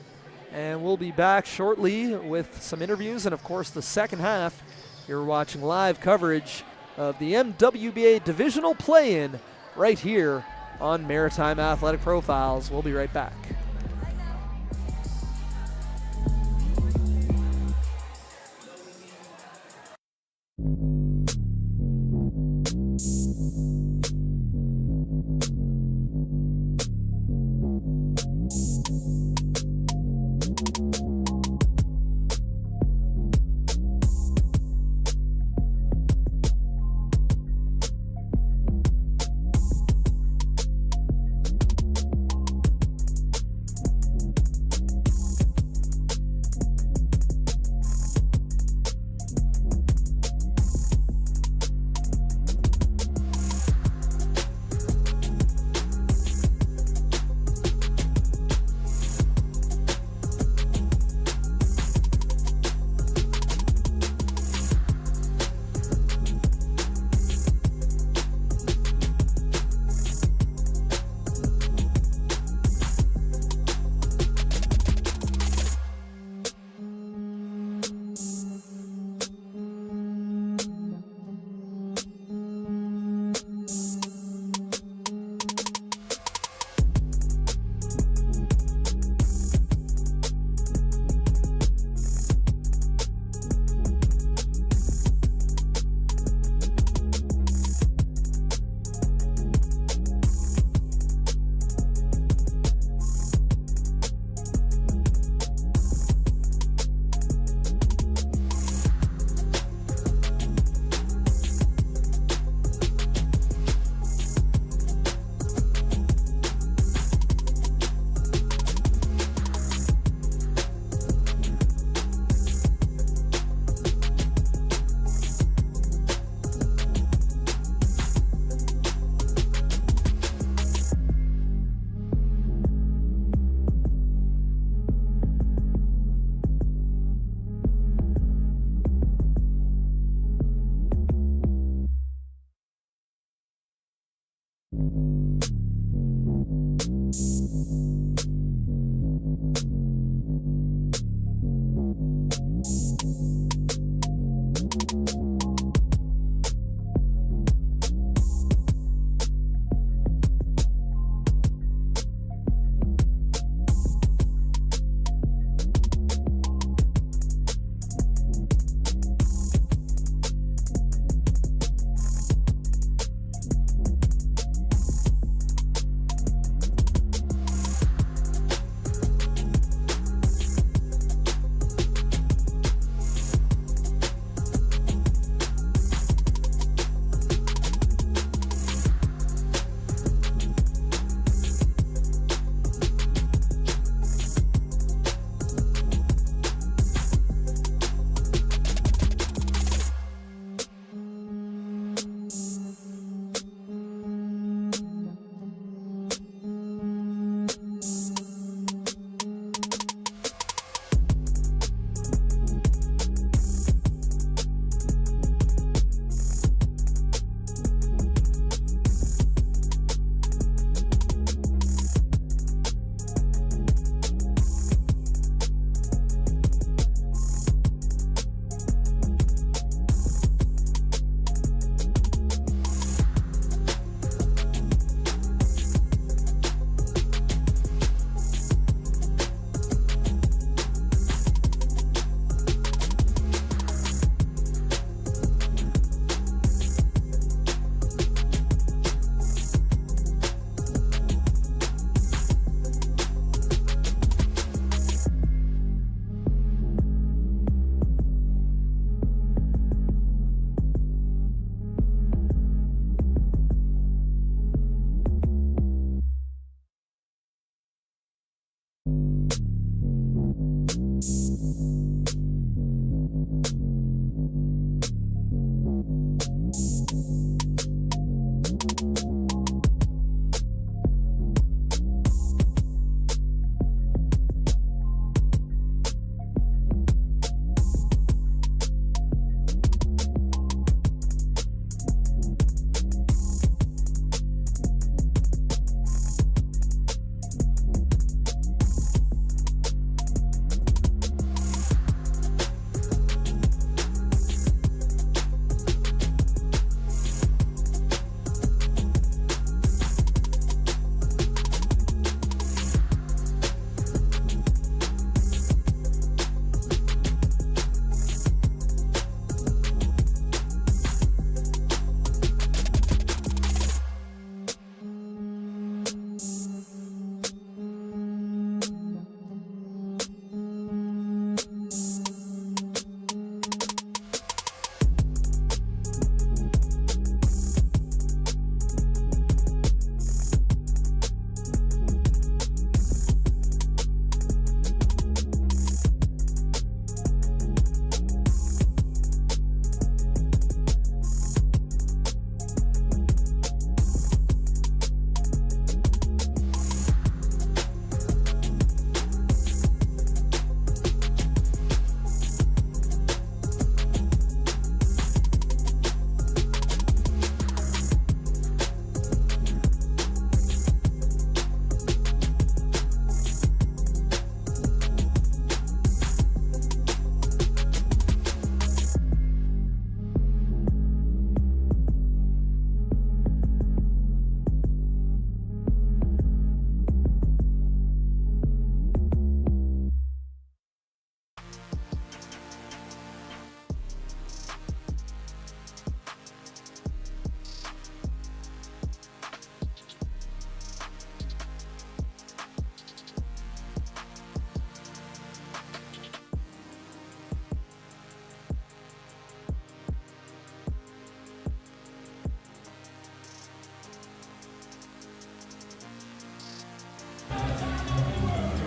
and we'll be back shortly with some interviews and, of course, the second half. You're watching live coverage of the MWBA Divisional Play-In right here on Maritime Athletic Profiles. We'll be right back.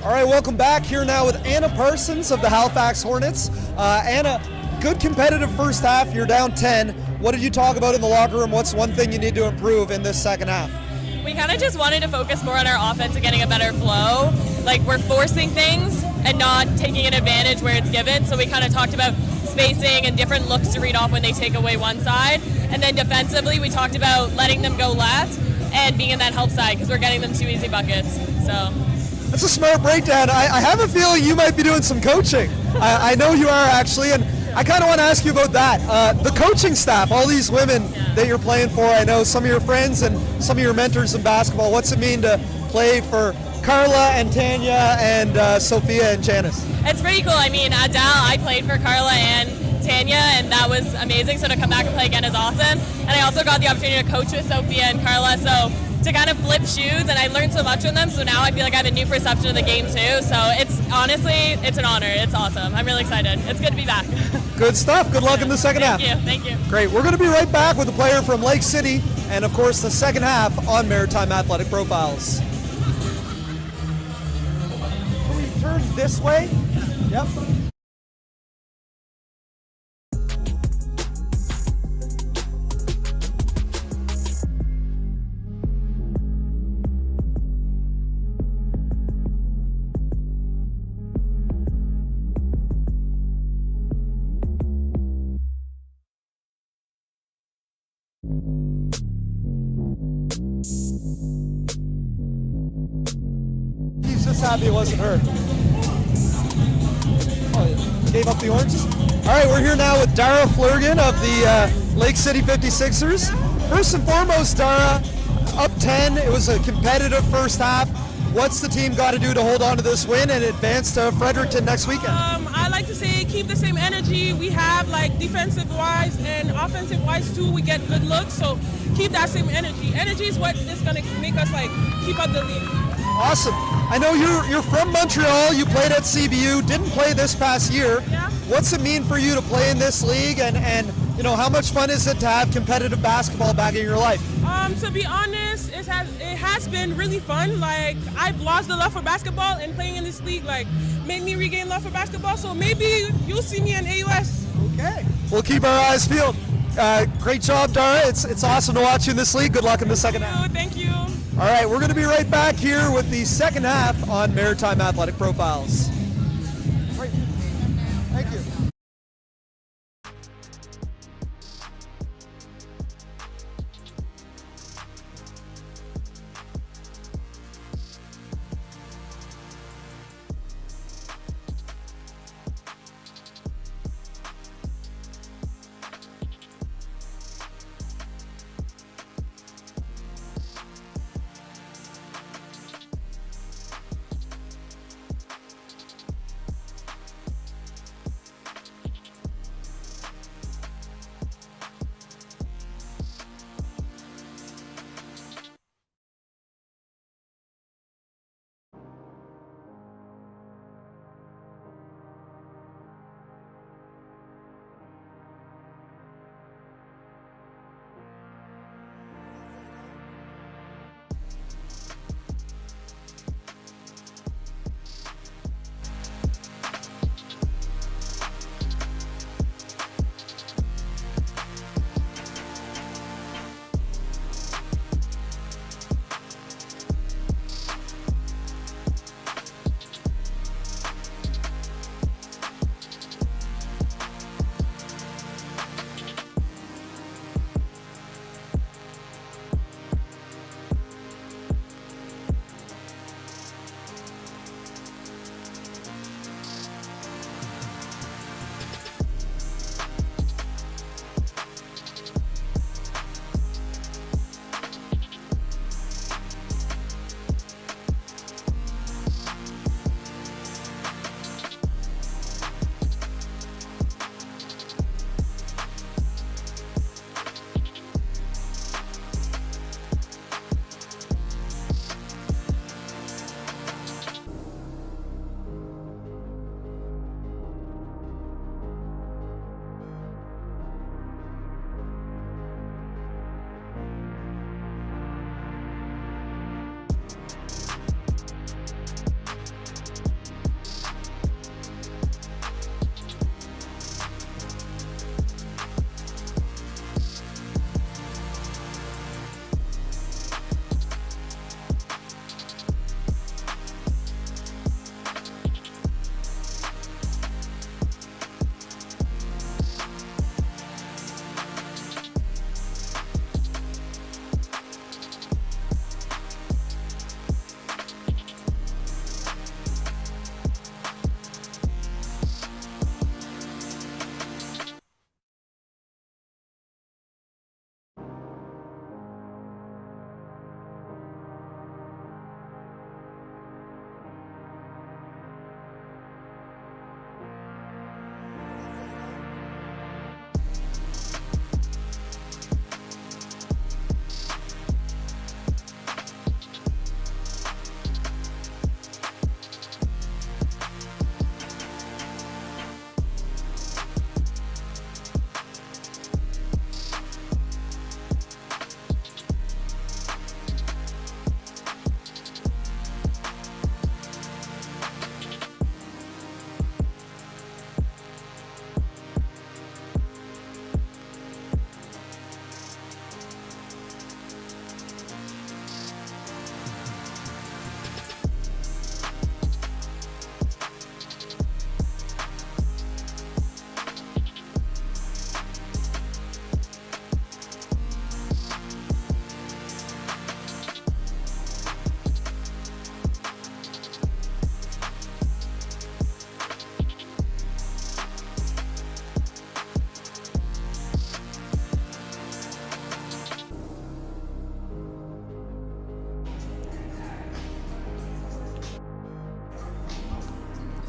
All right, welcome back. Here now with Anna Parsons of the Halifax Hornets. Anna, good competitive first half. You're down 10. What did you talk about in the locker room? What's one thing you need to improve in this second half? We kind of just wanted to focus more on our offense and getting a better flow. Like, we're forcing things and not taking an advantage where it's given. So we kind of talked about spacing and different looks to read off when they take away one side. And then defensively, we talked about letting them go left and being in that help side because we're getting them 2 easy buckets. So that's a smart breakdown. I have a feeling you might be doing some coaching. I know you are, actually, and I kind of want to ask you about that. The coaching staff, all these women that you're playing for, I know some of your friends and some of your mentors in basketball. What's it mean to play for Carla and Tanya and Sophia and Janice? it's pretty cool. I mean, at Dal, I played for Carla and Tanya, and that was amazing. So to come back and play again is awesome. And I also got the opportunity to coach with Sophia and Carla, so to kind of flip shoes, and I learned so much from them. So now I feel like I have a new perception of the game too. So it's honestly, it's an honor. It's awesome. I'm really excited. It's good to be back. Good stuff. Good luck in the second half. Thank you. Great. We're going to be right back with a player from Lake City, and of course the second half on Maritime Athletic Profiles. Can we turn this way? Yep. He's just happy it wasn't her. Oh, gave up the oranges? All right, we're here now with Dara Flurgan of the Lake City 56ers. First and foremost, Dara, up 10. It was a competitive first half. What's the team got to do to hold on to this win and advance to Fredericton next weekend? I like to say keep the same energy we have, like defensive-wise and offensive-wise too. We get good looks, so keep that same energy. Energy is what is going to make us like keep up the lead. Awesome. I know you're from Montreal. You played at CBU. Didn't play this past year. Yeah. What's it mean for you to play in this league, and you know, how much fun is it to have competitive basketball back in your life? To be honest, it has been really fun. Like, I've lost the love for basketball, and playing in this league like made me regain love for basketball. So maybe you'll see me in AUS. Okay. We'll keep our eyes peeled. Great job, Dara. It's awesome to watch you in this league. Good luck in the second half. Thank you. All right, we're going to be right back here with the second half on Maritime Athletic Profiles. Great. Thank you.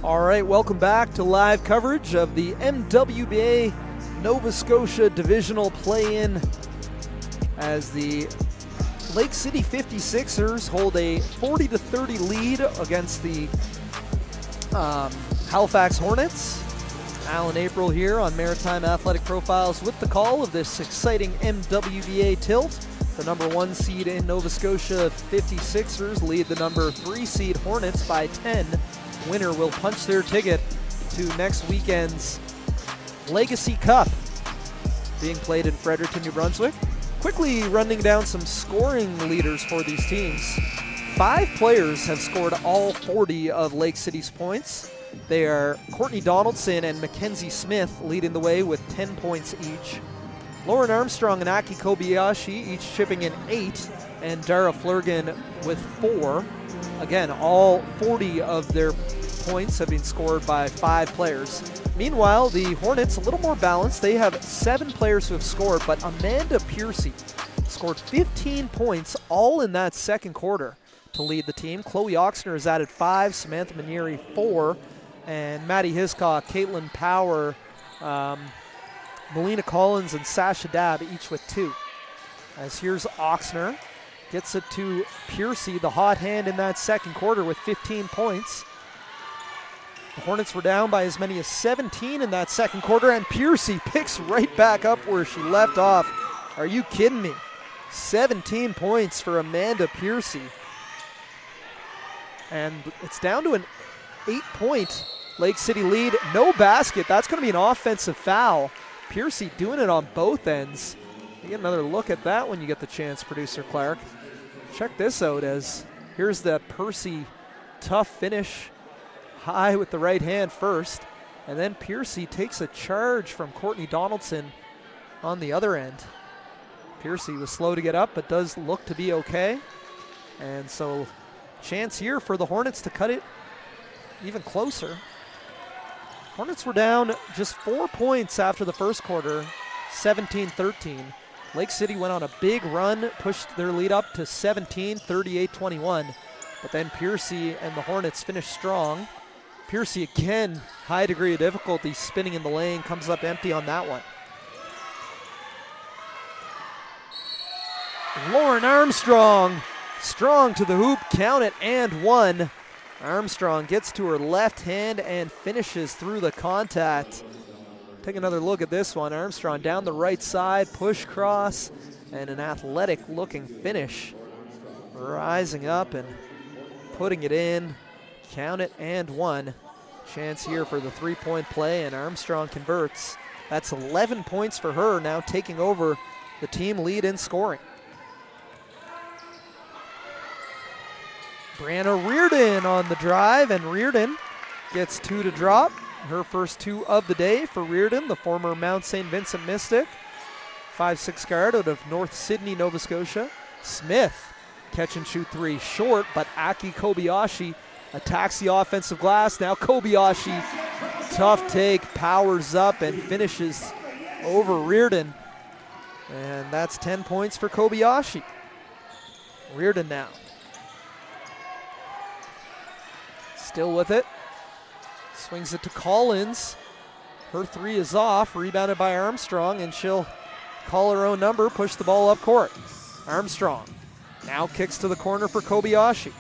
All right, welcome back to live coverage of the MWBA Nova Scotia Divisional Play-In as the Lake City 56ers hold a 40-30 lead against the Halifax Hornets. Alan April here on Maritime Athletic Profiles with the call of this exciting MWBA tilt. The number 1 seed in Nova Scotia 56ers lead the number 3 seed Hornets by 10. Winner will punch their ticket to next weekend's Legacy Cup being played in Fredericton, New Brunswick. Quickly running down some scoring leaders for these teams. 5 players have scored all 40 of Lake City's points. They are Courtney Donaldson and Mackenzie Smith leading the way with 10 points each. Lauren Armstrong and Aki Kobayashi each chipping in 8, and Dara Flurgan with 4. Again, all 40 of their points have been scored by 5 players. Meanwhile, the Hornets, a little more balanced. They have 7 players who have scored, but Amanda Piercy scored 15 points all in that second quarter to lead the team. Chloe Oxner has added 5, Samantha Manieri 4, and Maddie Hiscock, Caitlin Power, Melina Collins, and Sasha Dabb each with 2. As here's Oxner. Gets it to Piercy, the hot hand in that second quarter with 15 points. The Hornets were down by as many as 17 in that second quarter, and Piercy picks right back up where she left off. Are you kidding me? 17 points for Amanda Piercy. And it's down to an 8-point Lake City lead. No basket. That's going to be an offensive foul. Piercy doing it on both ends. You get another look at that when you get the chance, producer Clark. Check this out as here's the Piercy tough finish. High with the right hand first. And then Piercy takes a charge from Courtney Donaldson on the other end. Piercy was slow to get up, but does look to be okay. And so chance here for the Hornets to cut it even closer. Hornets were down just 4 points after the first quarter, 17-13. Lake City went on a big run, pushed their lead up to 17, 38-21. But then Piercy and the Hornets finished strong. Piercy again, high degree of difficulty, spinning in the lane, comes up empty on that one. Lauren Armstrong, strong to the hoop, count it, and 1. Armstrong gets to her left hand and finishes through the contact. Take another look at this one. Armstrong down the right side, push cross, and an athletic looking finish. Rising up and putting it in. Count it, and 1. Chance here for the 3-point play, and Armstrong converts. That's 11 points for her, now taking over the team lead in scoring. Brianna Reardon on the drive, and Reardon gets 2 to drop. Her first 2 of the day for Reardon, the former Mount St. Vincent Mystic. 5'6" guard out of North Sydney, Nova Scotia. Smith, catch and shoot 3, short, but Aki Kobayashi attacks the offensive glass. Now Kobayashi, tough take, powers up and finishes over Reardon. And that's 10 points for Kobayashi. Reardon now. Still with it. Swings it to Collins. Her 3 is off, rebounded by Armstrong, and she'll call her own number, push the ball up court. Armstrong now kicks to the corner for Kobayashi.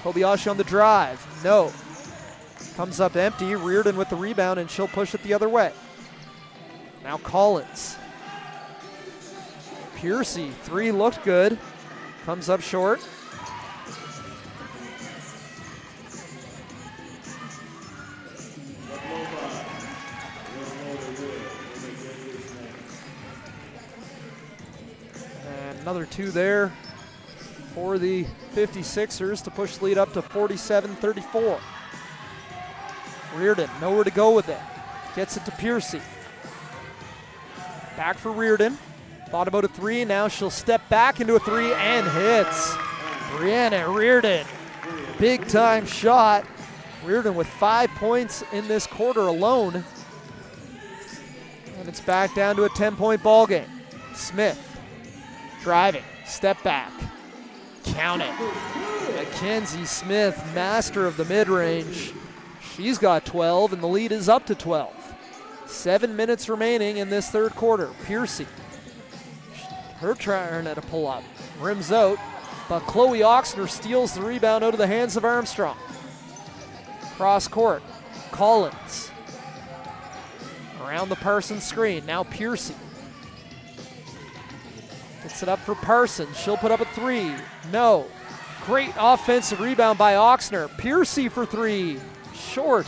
Kobayashi on the drive, no. Comes up empty, Reardon with the rebound, and she'll push it the other way. Now Collins. Piercy, 3 looked good. Comes up short. Another 2 there for the 56ers to push the lead up to 47-34. Reardon, nowhere to go with it. Gets it to Piercy. Back for Reardon. Thought about a 3, now she'll step back into a 3 and hits. Brianna Reardon, big time shot. Reardon with 5 points in this quarter alone. And it's back down to a 10-point ball game. Smith. Driving, step back, count it. Mackenzie Smith, master of the mid-range. She's got 12, and the lead is up to 12. 7 minutes remaining in this third quarter. Piercy, her trying at a pull-up. Rims out, but Chloe Oxner steals the rebound out of the hands of Armstrong. Cross court, Collins. Around the Parsons screen, now Piercy. Gets it up for Parsons, she'll put up a three. No. Great offensive rebound by Oxner. Piercy for three, short.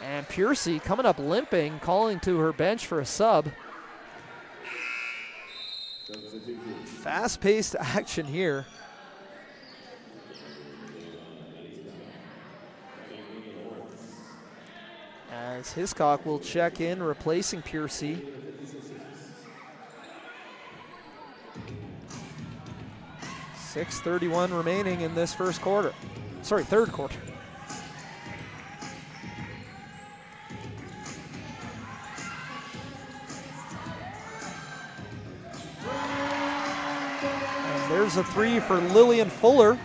And Piercy coming up limping, calling to her bench for a sub. Fast-paced action here. As Hiscock will check in, replacing Piercy. .6:31 remaining in this third quarter. And there's a three for Lillian Fuller.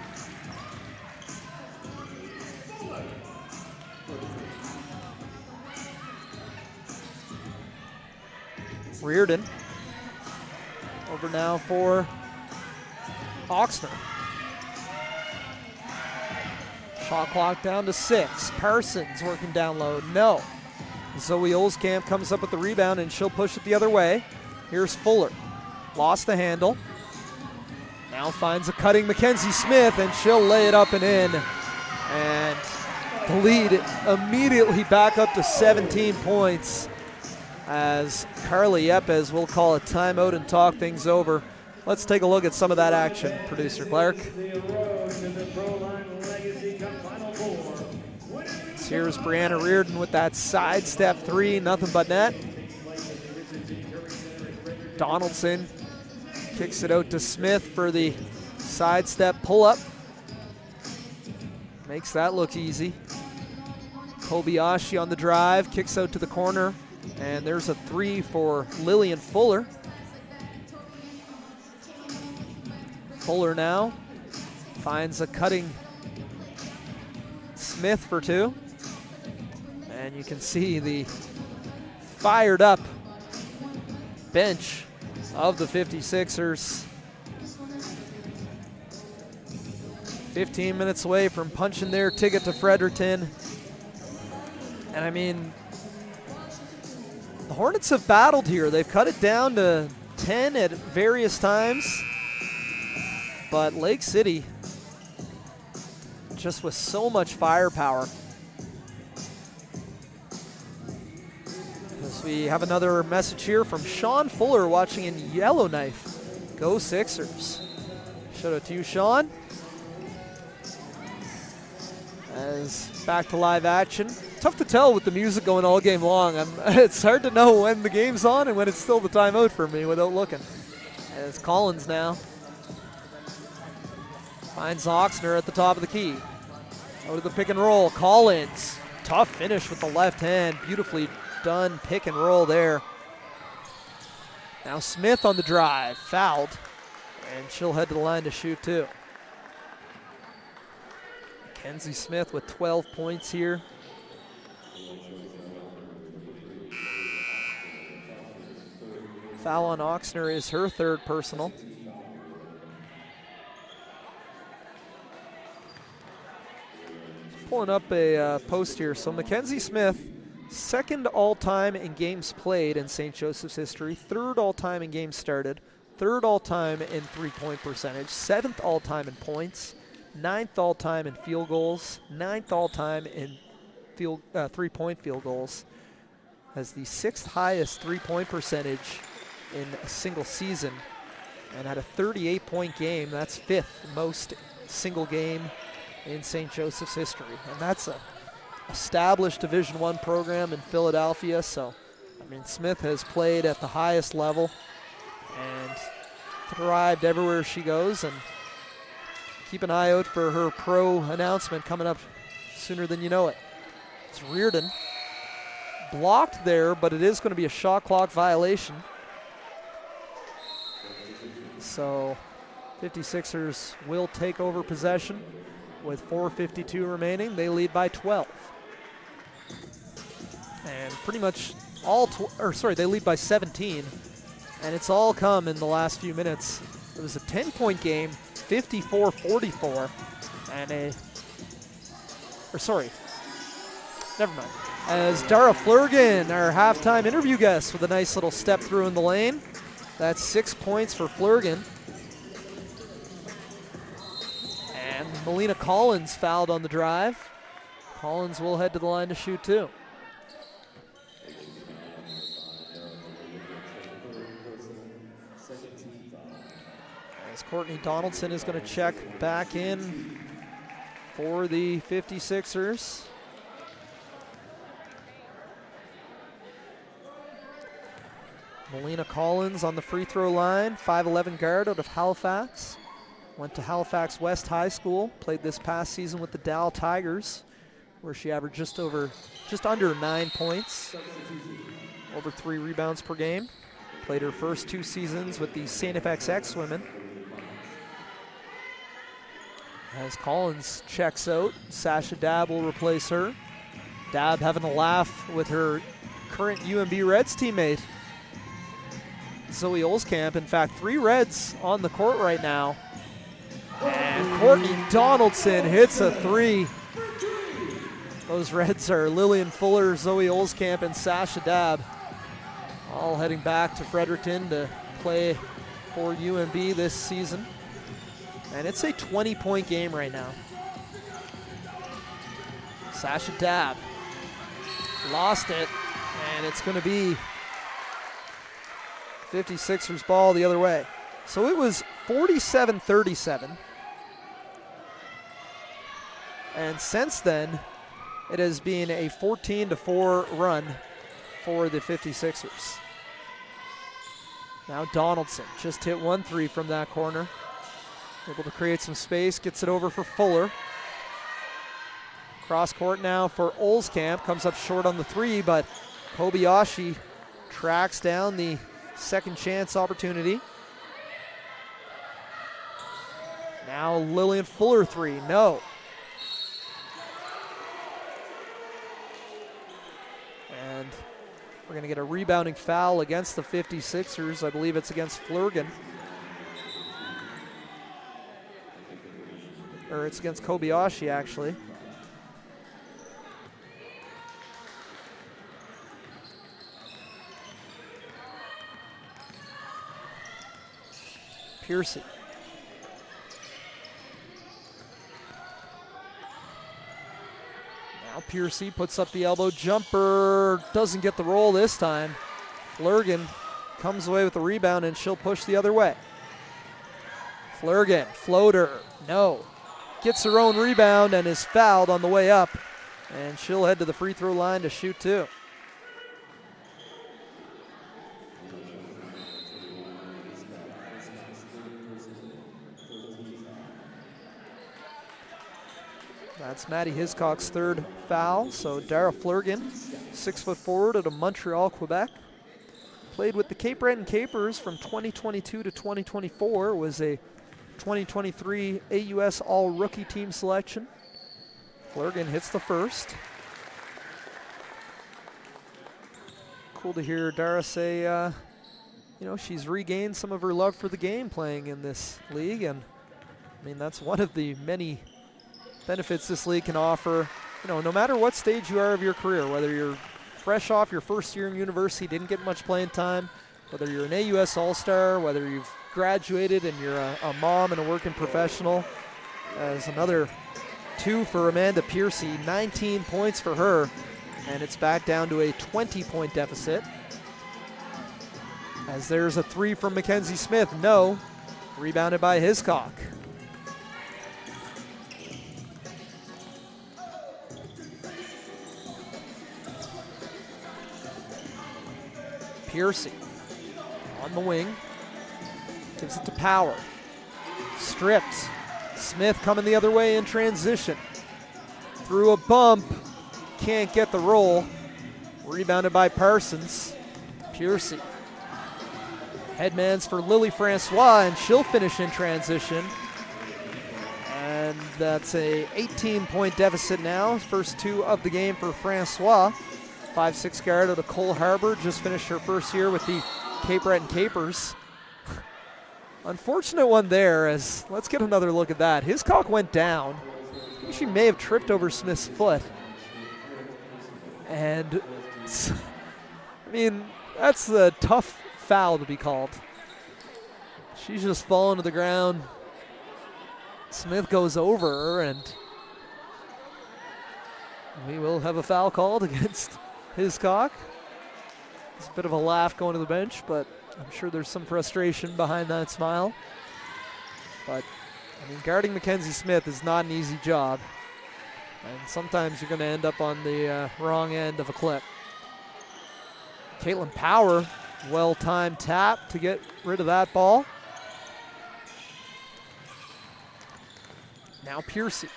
Reardon. Over now for Oxner. Shot clock down to 6. Parsons working down low. No. Zoe Olskamp comes up with the rebound and she'll push it the other way. Here's Fuller. Lost the handle. Now finds a cutting Mackenzie Smith and she'll lay it up and in. And the lead immediately back up to 17 points as Carly Yepes will call a timeout and talk things over. Let's take a look at some of that action, Producer Clark. Here's Brianna Reardon with that sidestep three, nothing but net. Donaldson kicks it out to Smith for the sidestep pull-up. Makes that look easy. Kobayashi on the drive, kicks out to the corner, and there's a three for Lillian Fuller. Fuller now finds a cutting Smith for two. And you can see the fired up bench of the 56ers. 15 minutes away from punching their ticket to Fredericton. And I mean, the Hornets have battled here. They've cut it down to 10 at various times. But Lake City, just with so much firepower. As we have another message here from Sean Fuller watching in Yellowknife. Go Sixers. Shout out to you, Sean. As back to live action. Tough to tell with the music going all game long. It's hard to know when the game's on and when it's still the timeout for me without looking. As Collins now finds Oxner at the top of the key. Out of the pick and roll. Collins. Tough finish with the left hand. Beautifully done pick and roll there. Now Smith on the drive. Fouled. And she'll head to the line to shoot too. Mackenzie Smith with 12 points here. Foul on Oxner is her third personal. Pulling up a post here. So Mackenzie Smith, second all-time in games played in St. Joseph's history, third all-time in games started, third all-time in three-point percentage, seventh all-time in points, ninth all-time in field goals, ninth all-time in three-point field goals, has the sixth highest three-point percentage in a single season, and had a 38-point game. That's fifth most single game in St. Joseph's history. And that's a established Division I program in Philadelphia. So, I mean, Smith has played at the highest level and thrived everywhere she goes. And keep an eye out for her pro announcement coming up sooner than you know it. It's Reardon. Blocked there, but it is going to be a shot clock violation. So 56ers will take over possession. with 4:52 remaining. They lead by 12. And pretty much they lead by 17. And it's all come in the last few minutes. It was a 10-point game, 54-44. Never mind. As Dara Flurgan, our halftime interview guest, with a nice little step through in the lane. That's 6 points for Flurgan. And Melina Collins fouled on the drive. Collins will head to the line to shoot too. As Courtney Donaldson is going to check back in for the 56ers. Melina Collins on the free throw line, 5'11" guard out of Halifax. Went to Halifax West High School, played this past season with the Dow Tigers, where she averaged just under 9 points, over 3 rebounds per game. Played her first 2 seasons with the St. FXX women. As Collins checks out, Sasha Dabb will replace her. Dabb having a laugh with her current UMB Reds teammate, Zoe Olskamp. In fact, 3 Reds on the court right now. And Courtney Donaldson hits a 3. Those Reds are Lillian Fuller, Zoe Olskamp, and Sasha Dabb, all heading back to Fredericton to play for UMB this season. And it's a 20-point game right now. Sasha Dabb lost it, and it's going to be 56ers ball the other way. So it was 47-37. And since then, it has been a 14-4 run for the 56ers. Now Donaldson just hit 1 3 from that corner. Able to create some space, gets it over for Fuller. Cross court now for Olskamp, comes up short on the 3, but Kobayashi tracks down the second chance opportunity. Now Lillian Fuller 3, no. And we're gonna get a rebounding foul against the 56ers. I believe it's against Flurgan. Or it's against Kobayashi, actually. Piercy. Now Piercy puts up the elbow jumper. Doesn't get the roll this time. Flurgan comes away with the rebound, and she'll push the other way. Flurgan, floater, no. Gets her own rebound and is fouled on the way up. And she'll head to the free throw line to shoot 2. That's Maddie Hiscock's 3rd foul. So Dara Flurgan, 6 foot forward out of Montreal, Quebec. Played with the Cape Breton Capers from 2022 to 2024. Was a 2023 AUS All-Rookie Team selection. Flurgan hits the first. Cool to hear Dara say, she's regained some of her love for the game playing in this league. And, I mean, that's one of the many benefits this league can offer. No matter what stage you are of your career, whether you're fresh off your first year in university, didn't get much playing time, whether you're an AUS All-Star, whether you've graduated and you're a mom and a working professional. As another 2 for Amanda Piercy, 19 points for her, and it's back down to a 20-point deficit. As there's a 3 from Mackenzie Smith, no. Rebounded by Hiscock. Piercy on the wing. Gives it to Power. Stripped. Smith coming the other way in transition. Through a bump. Can't get the roll. Rebounded by Parsons. Piercy. Headmans for Lily Francois, and she'll finish in transition. And That's a 18-point deficit now. First two of the game for Francois. 5'6" guard out of Cole Harbour. Just finished her first year with the Cape Breton Capers. Unfortunate one there, as let's get another look at that. His cock went down. I think she may have tripped over Smith's foot. And, I mean, that's a tough foul to be called. She's just fallen to the ground. Smith goes over her, and we will have a foul called against his cock. It's a bit of a laugh going to the bench, but I'm sure there's some frustration behind that smile. But, I mean, guarding Mackenzie Smith is not an easy job. And sometimes you're going to end up on the wrong end of a clip. Caitlin Power, well-timed tap to get rid of that ball. Now Piercy.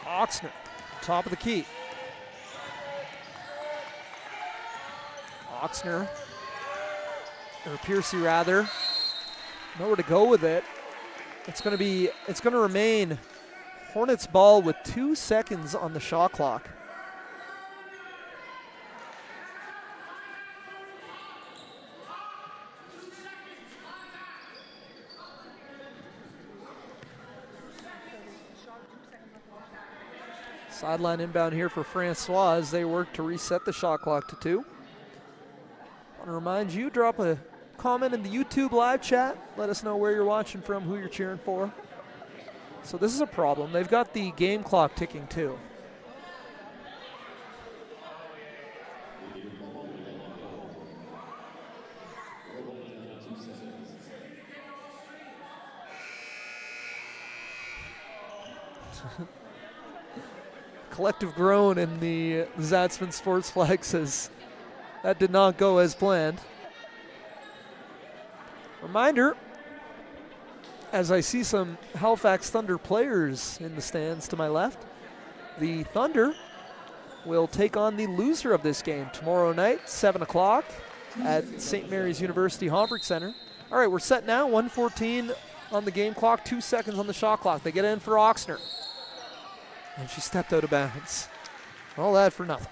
Oxner, top of the key. Oxner, or Piercy rather, nowhere to go with it. It's going to remain Hornets ball with 2 seconds on the shot clock. Sideline inbound here for Francois as they work to reset the shot clock to 2. I want to remind you, drop a comment in the YouTube live chat. Let us know where you're watching from, who you're cheering for. So this is a problem. They've got the game clock ticking too. Collective groan in the Zatzman Sportsplex as that did not go as planned. Reminder, as I see some Halifax Thunder players in the stands to my left, the Thunder will take on the loser of this game tomorrow night, 7 o'clock at St. Mary's University Homburg Center. All right, we're set now, 1:14 on the game clock, 2 seconds on the shot clock. They get in for Oxner. And she stepped out of bounds. All that for nothing.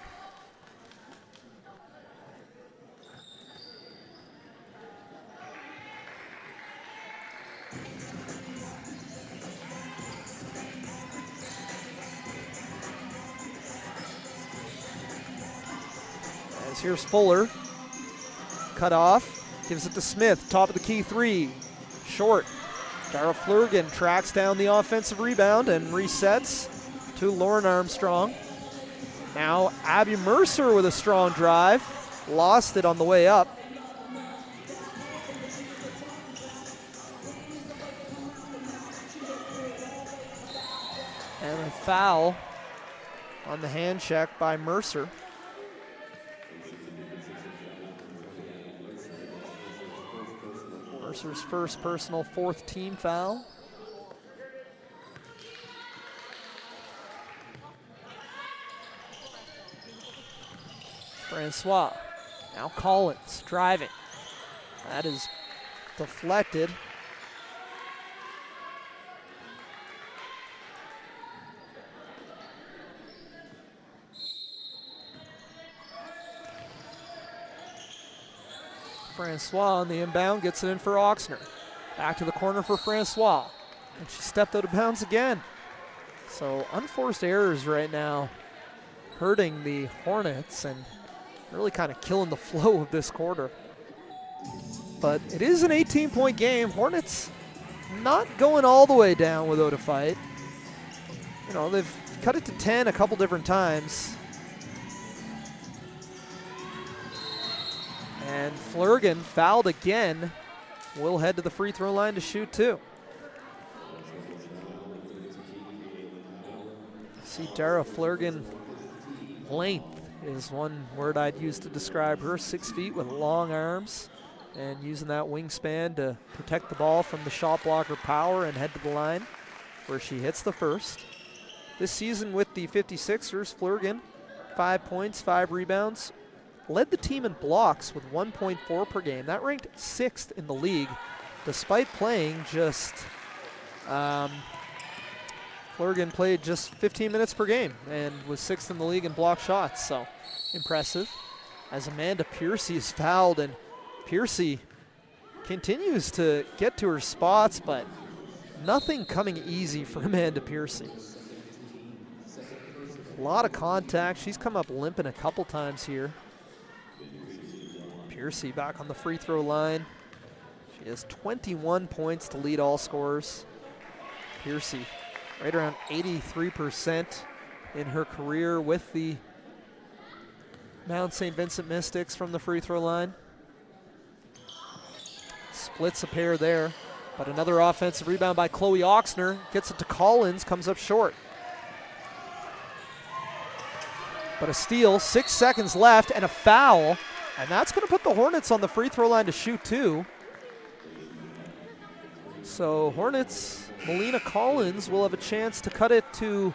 As here's Fuller. Cut off. Gives it to Smith. Top of the key 3. Short. Dara Flurgan tracks down the offensive rebound and resets to Lauren Armstrong. Now Abby Mercer with a strong drive. Lost it on the way up. And a foul on the hand check by Mercer. Mercer's first personal, 4th team foul. Francois, now Collins driving. That is deflected. Francois on the inbound gets it in for Oxner. Back to the corner for Francois. And she stepped out of bounds again. So unforced errors right now hurting the Hornets and really kind of killing the flow of this quarter. But it is an 18-point game. Hornets not going all the way down without a fight. You know, they've cut it to 10 a couple different times. And Flurgan fouled again. Will head to the free throw line to shoot 2. See Dara Flurgan, length is one word I'd use to describe her. 6 feet with long arms and using that wingspan to protect the ball from the shot blocker Power and head to the line where she hits the first. This season with the 56ers, Flurgan, 5 points, 5 rebounds, led the team in blocks with 1.4 per game. That ranked 6th in the league, despite playing just, Flurgan played just 15 minutes per game and was 6th in the league in block shots, so impressive. As Amanda Piercy is fouled, and Piercy continues to get to her spots, but nothing coming easy for Amanda Piercy. A lot of contact. She's come up limping a couple times here. Piercy back on the free throw line. She has 21 points to lead all scorers. Piercy right around 83% in her career with the Mount St. Vincent Mystics from the free throw line. Splits a pair there, but another offensive rebound by Chloe Oxner. Gets it to Collins, comes up short. But a steal, 6 seconds left, and a foul. And that's going to put the Hornets on the free throw line to shoot two. So Hornets, Melina Collins will have a chance to cut it to,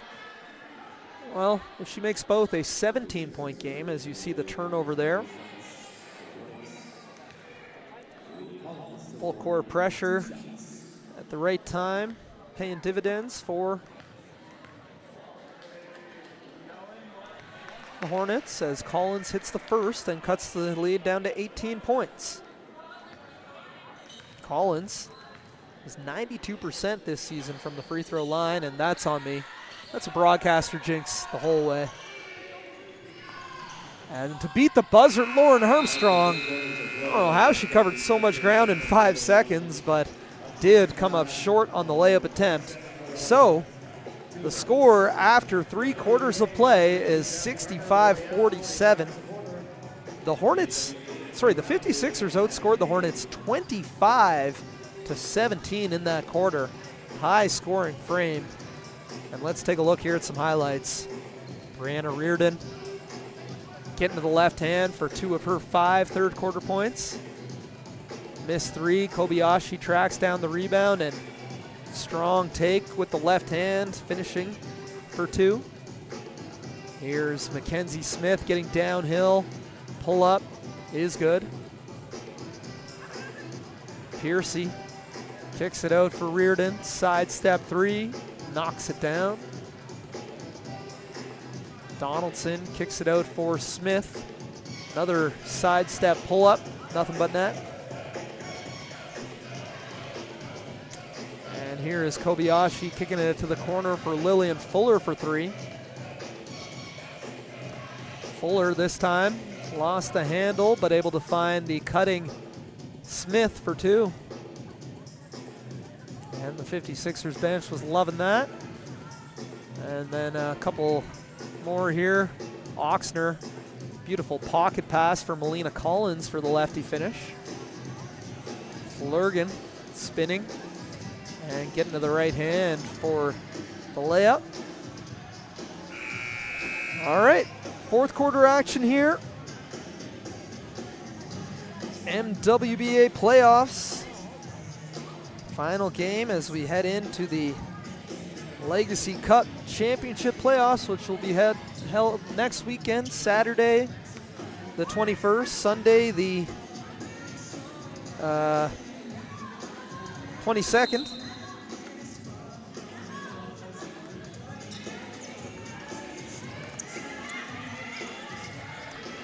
well, if she makes both, a 17-point game, as you see the turnover there. Full court pressure at the right time, paying dividends for the Hornets as Collins hits the first and cuts the lead down to 18 points. Collins is 92% this season from the free throw line, and that's on me. That's a broadcaster jinx the whole way. And to beat the buzzer, Lauren Armstrong. I don't know how she covered so much ground in 5 seconds, but did come up short on the layup attempt. So the score after 3 quarters of play is 65-47. The 56ers outscored the Hornets 25-17 in that quarter. High scoring frame. And let's take a look here at some highlights. Brianna Reardon getting to the left hand for 2 of her 5 third quarter points. Missed 3, Kobayashi tracks down the rebound, and strong take with the left hand, finishing for 2. Here's Mackenzie Smith getting downhill. Pull up is good. Piercy kicks it out for Reardon. Sidestep 3, knocks it down. Donaldson kicks it out for Smith. Another sidestep pull up, nothing but net. And here is Kobayashi kicking it to the corner for Lillian Fuller for 3. Fuller this time lost the handle, but able to find the cutting Smith for 2. And the 56ers bench was loving that. And then a couple more here. Oxner, beautiful pocket pass for Melina Collins for the lefty finish. Flurgan spinning and getting to the right hand for the layup. All right, 4th quarter action here. MWBA playoffs. Final game as we head into the Legacy Cup Championship playoffs, which will be held next weekend, Saturday the 21st, Sunday the 22nd.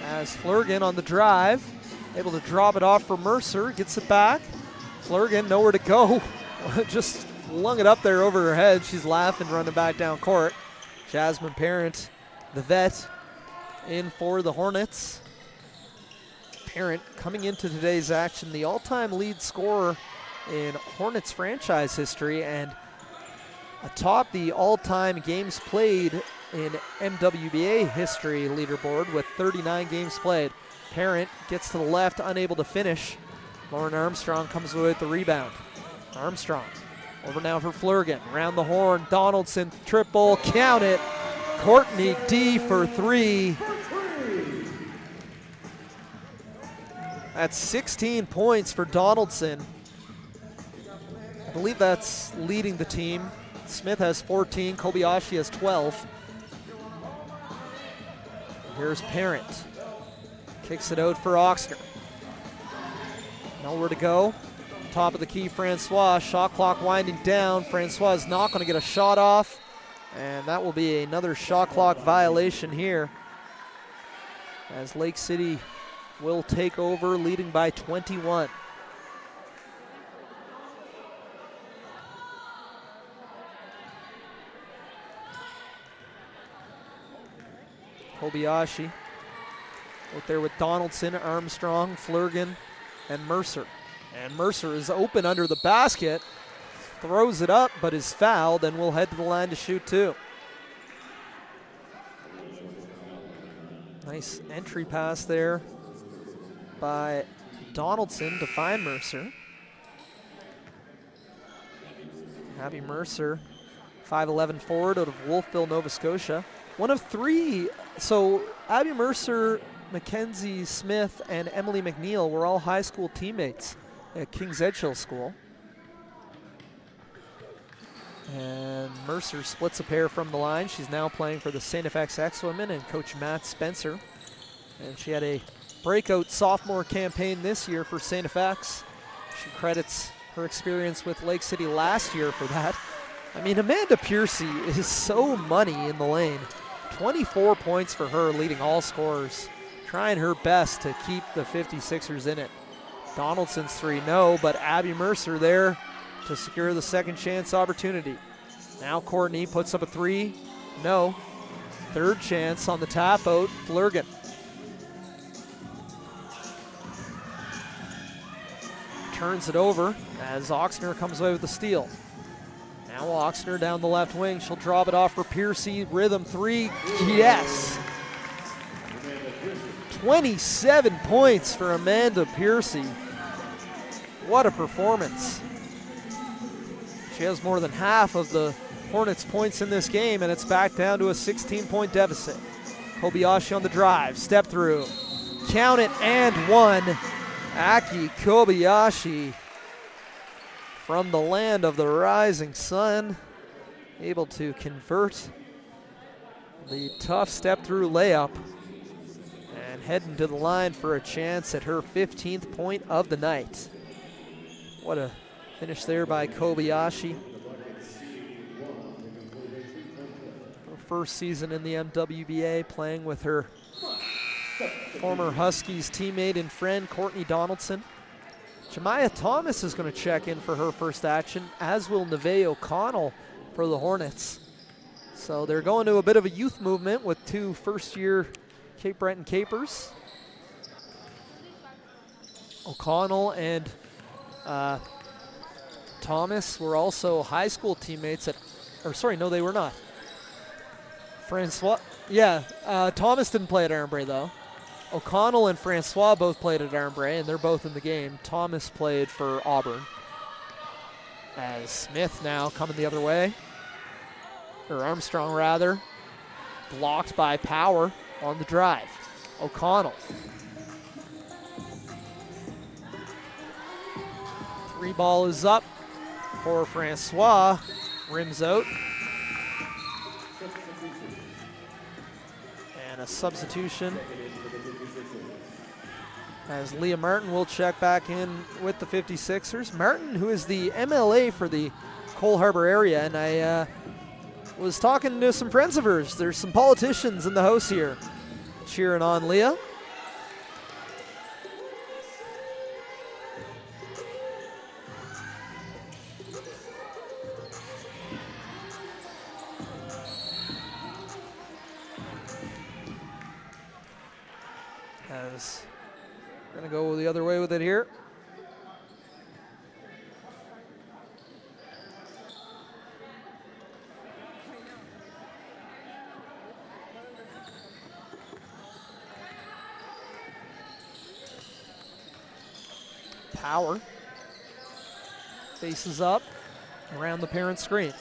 As Flurgan on the drive, able to drop it off for Mercer, gets it back. Flurgan nowhere to go, just flung it up there over her head. She's laughing, running back down court. Jasmine Parent, the vet, in for the Hornets. Parent coming into today's action, the all-time lead scorer in Hornets franchise history and atop the all-time games played in MWBA history leaderboard with 39 games played. Parent gets to the left, unable to finish. Lauren Armstrong comes away with the rebound. Armstrong over now for Flurgan. Around the horn, Donaldson, triple, count it. Courtney D for 3. That's 16 points for Donaldson. I believe that's leading the team. Smith has 14, Kobayashi has 12. Here's Parent. Kicks it out for Oxner. Nowhere to go. Top of the key, Francois. Shot clock winding down. Francois is not going to get a shot off. And that will be another shot clock violation here, as Lake City will take over, leading by 21. Kobayashi out there with Donaldson, Armstrong, Flurgan, and Mercer. And Mercer is open under the basket, throws it up, but is fouled and will head to the line to shoot two. Nice entry pass there by Donaldson to find Mercer. Abby Mercer, 5'11" forward out of Wolfville, Nova Scotia. One of three, so Abby Mercer, Mackenzie Smith, and Emily McNeil were all high school teammates at King's Edgehill School. And Mercer splits a pair from the line. She's now playing for the St. FX X-Women and Coach Matt Spencer. And she had a breakout sophomore campaign this year for St. FX. She credits her experience with Lake City last year for that. I mean, Amanda Piercy is so money in the lane. 24 points for her, leading all scorers. Trying her best to keep the 56ers in it. Donaldson's three, no, but Abby Mercer there to secure the second chance opportunity. Now Courtney puts up a three, no. Third chance on the tap out, Flurgan. Turns it over as Oxner comes away with the steal. Now Oxner down the left wing. She'll drop it off for Piercy. Rhythm three, yes. 27 points for Amanda Piercy. What a performance. She has more than half of the Hornets' points in this game, and it's back down to a 16-point deficit. Kobayashi on the drive, step through. Count it, and one. Aki Kobayashi from the land of the rising sun, able to convert the tough step-through layup and heading to the line for a chance at her 15th point of the night. What a finish there by Kobayashi. Her first season in the MWBA, playing with her former Huskies teammate and friend, Courtney Donaldson. Jemiah Thomas is going to check in for her first action, as will Neve O'Connell for the Hornets. So they're going to a bit of a youth movement with two first-year Cape Breton Capers. O'Connell and Thomas were also high school teammates at, or sorry, no, they were not. Francois, yeah, Thomas didn't play at Armbray though. O'Connell and Francois both played at Armbray, and they're both in the game. Thomas played for Auburn. As Smith now coming the other way, or Armstrong rather, blocked by Power on the drive. O'Connell. Three ball is up for Francois, rims out. And a substitution as Leah Martin will check back in with the 56ers. Martin, who is the MLA for the Cole Harbour area, and I was talking to some friends of hers. There's some politicians in the house here cheering on Leah. As we're going to go the other way with it here. Power faces up around the Parent screen.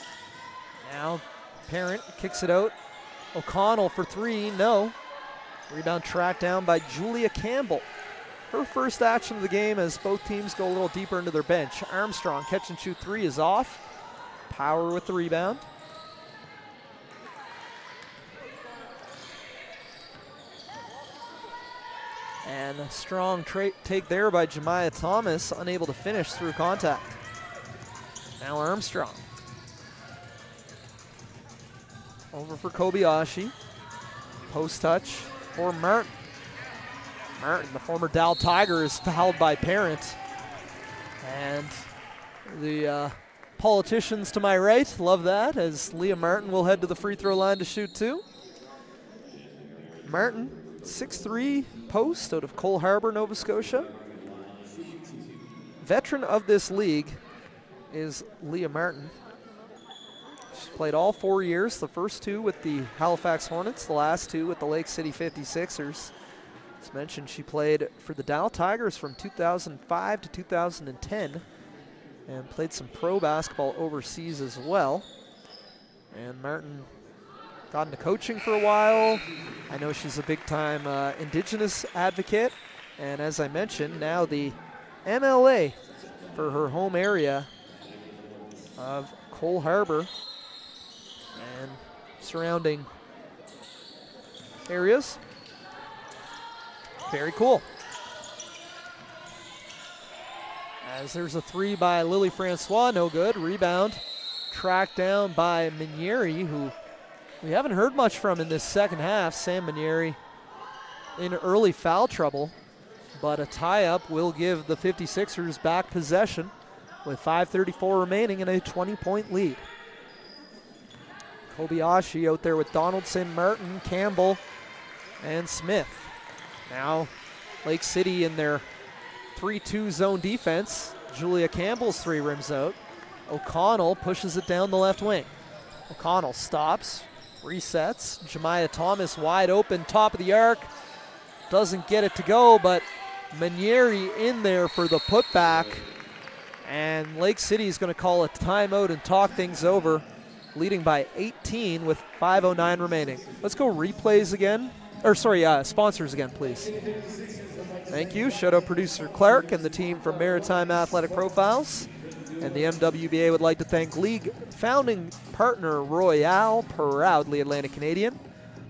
Now Parent kicks it out. O'Connell for three, no. Rebound tracked down by Julia Campbell. Her first action of the game as both teams go a little deeper into their bench. Armstrong catch and shoot three is off. Power with the rebound. And a strong take there by Jemiah Thomas, unable to finish through contact. Now Armstrong. Over for Kobayashi. Post touch for Martin. Martin, the former Dow Tiger, is fouled by Parent. And the politicians to my right love that, as Leah Martin will head to the free throw line to shoot two. Martin, 6'3" post out of Cole Harbour, Nova Scotia. Veteran of this league is Leah Martin. She's played all 4 years, the first two with the Halifax Hornets, the last two with the Lake City 56ers. As mentioned, she played for the Dow Tigers from 2005 to 2010 and played some pro basketball overseas as well. And Martin got into coaching for a while. I know she's a big-time Indigenous advocate. And as I mentioned, now the MLA for her home area of Cole Harbour and surrounding areas. Very cool. As there's a three by Lily Francois, no good. Rebound tracked down by Minieri, who we haven't heard much from in this second half. Sam Minieri in early foul trouble, but a tie-up will give the 56ers back possession with 5:34 remaining and a 20-point lead. Kobayashi out there with Donaldson, Martin, Campbell, and Smith. Now Lake City in their 3-2 zone defense. Julia Campbell's three rims out. O'Connell pushes it down the left wing. O'Connell stops, resets. Jemiah Thomas wide open, top of the arc. Doesn't get it to go, but Minieri in there for the putback. And Lake City is going to call a timeout and talk things over, leading by 18 with 5:09 remaining. Let's go replays again. Sponsors again, please. Thank you. Shout out producer Clark and the team from Maritime Athletic Profiles. And the MWBA would like to thank league founding partner Royale, proudly Atlantic Canadian,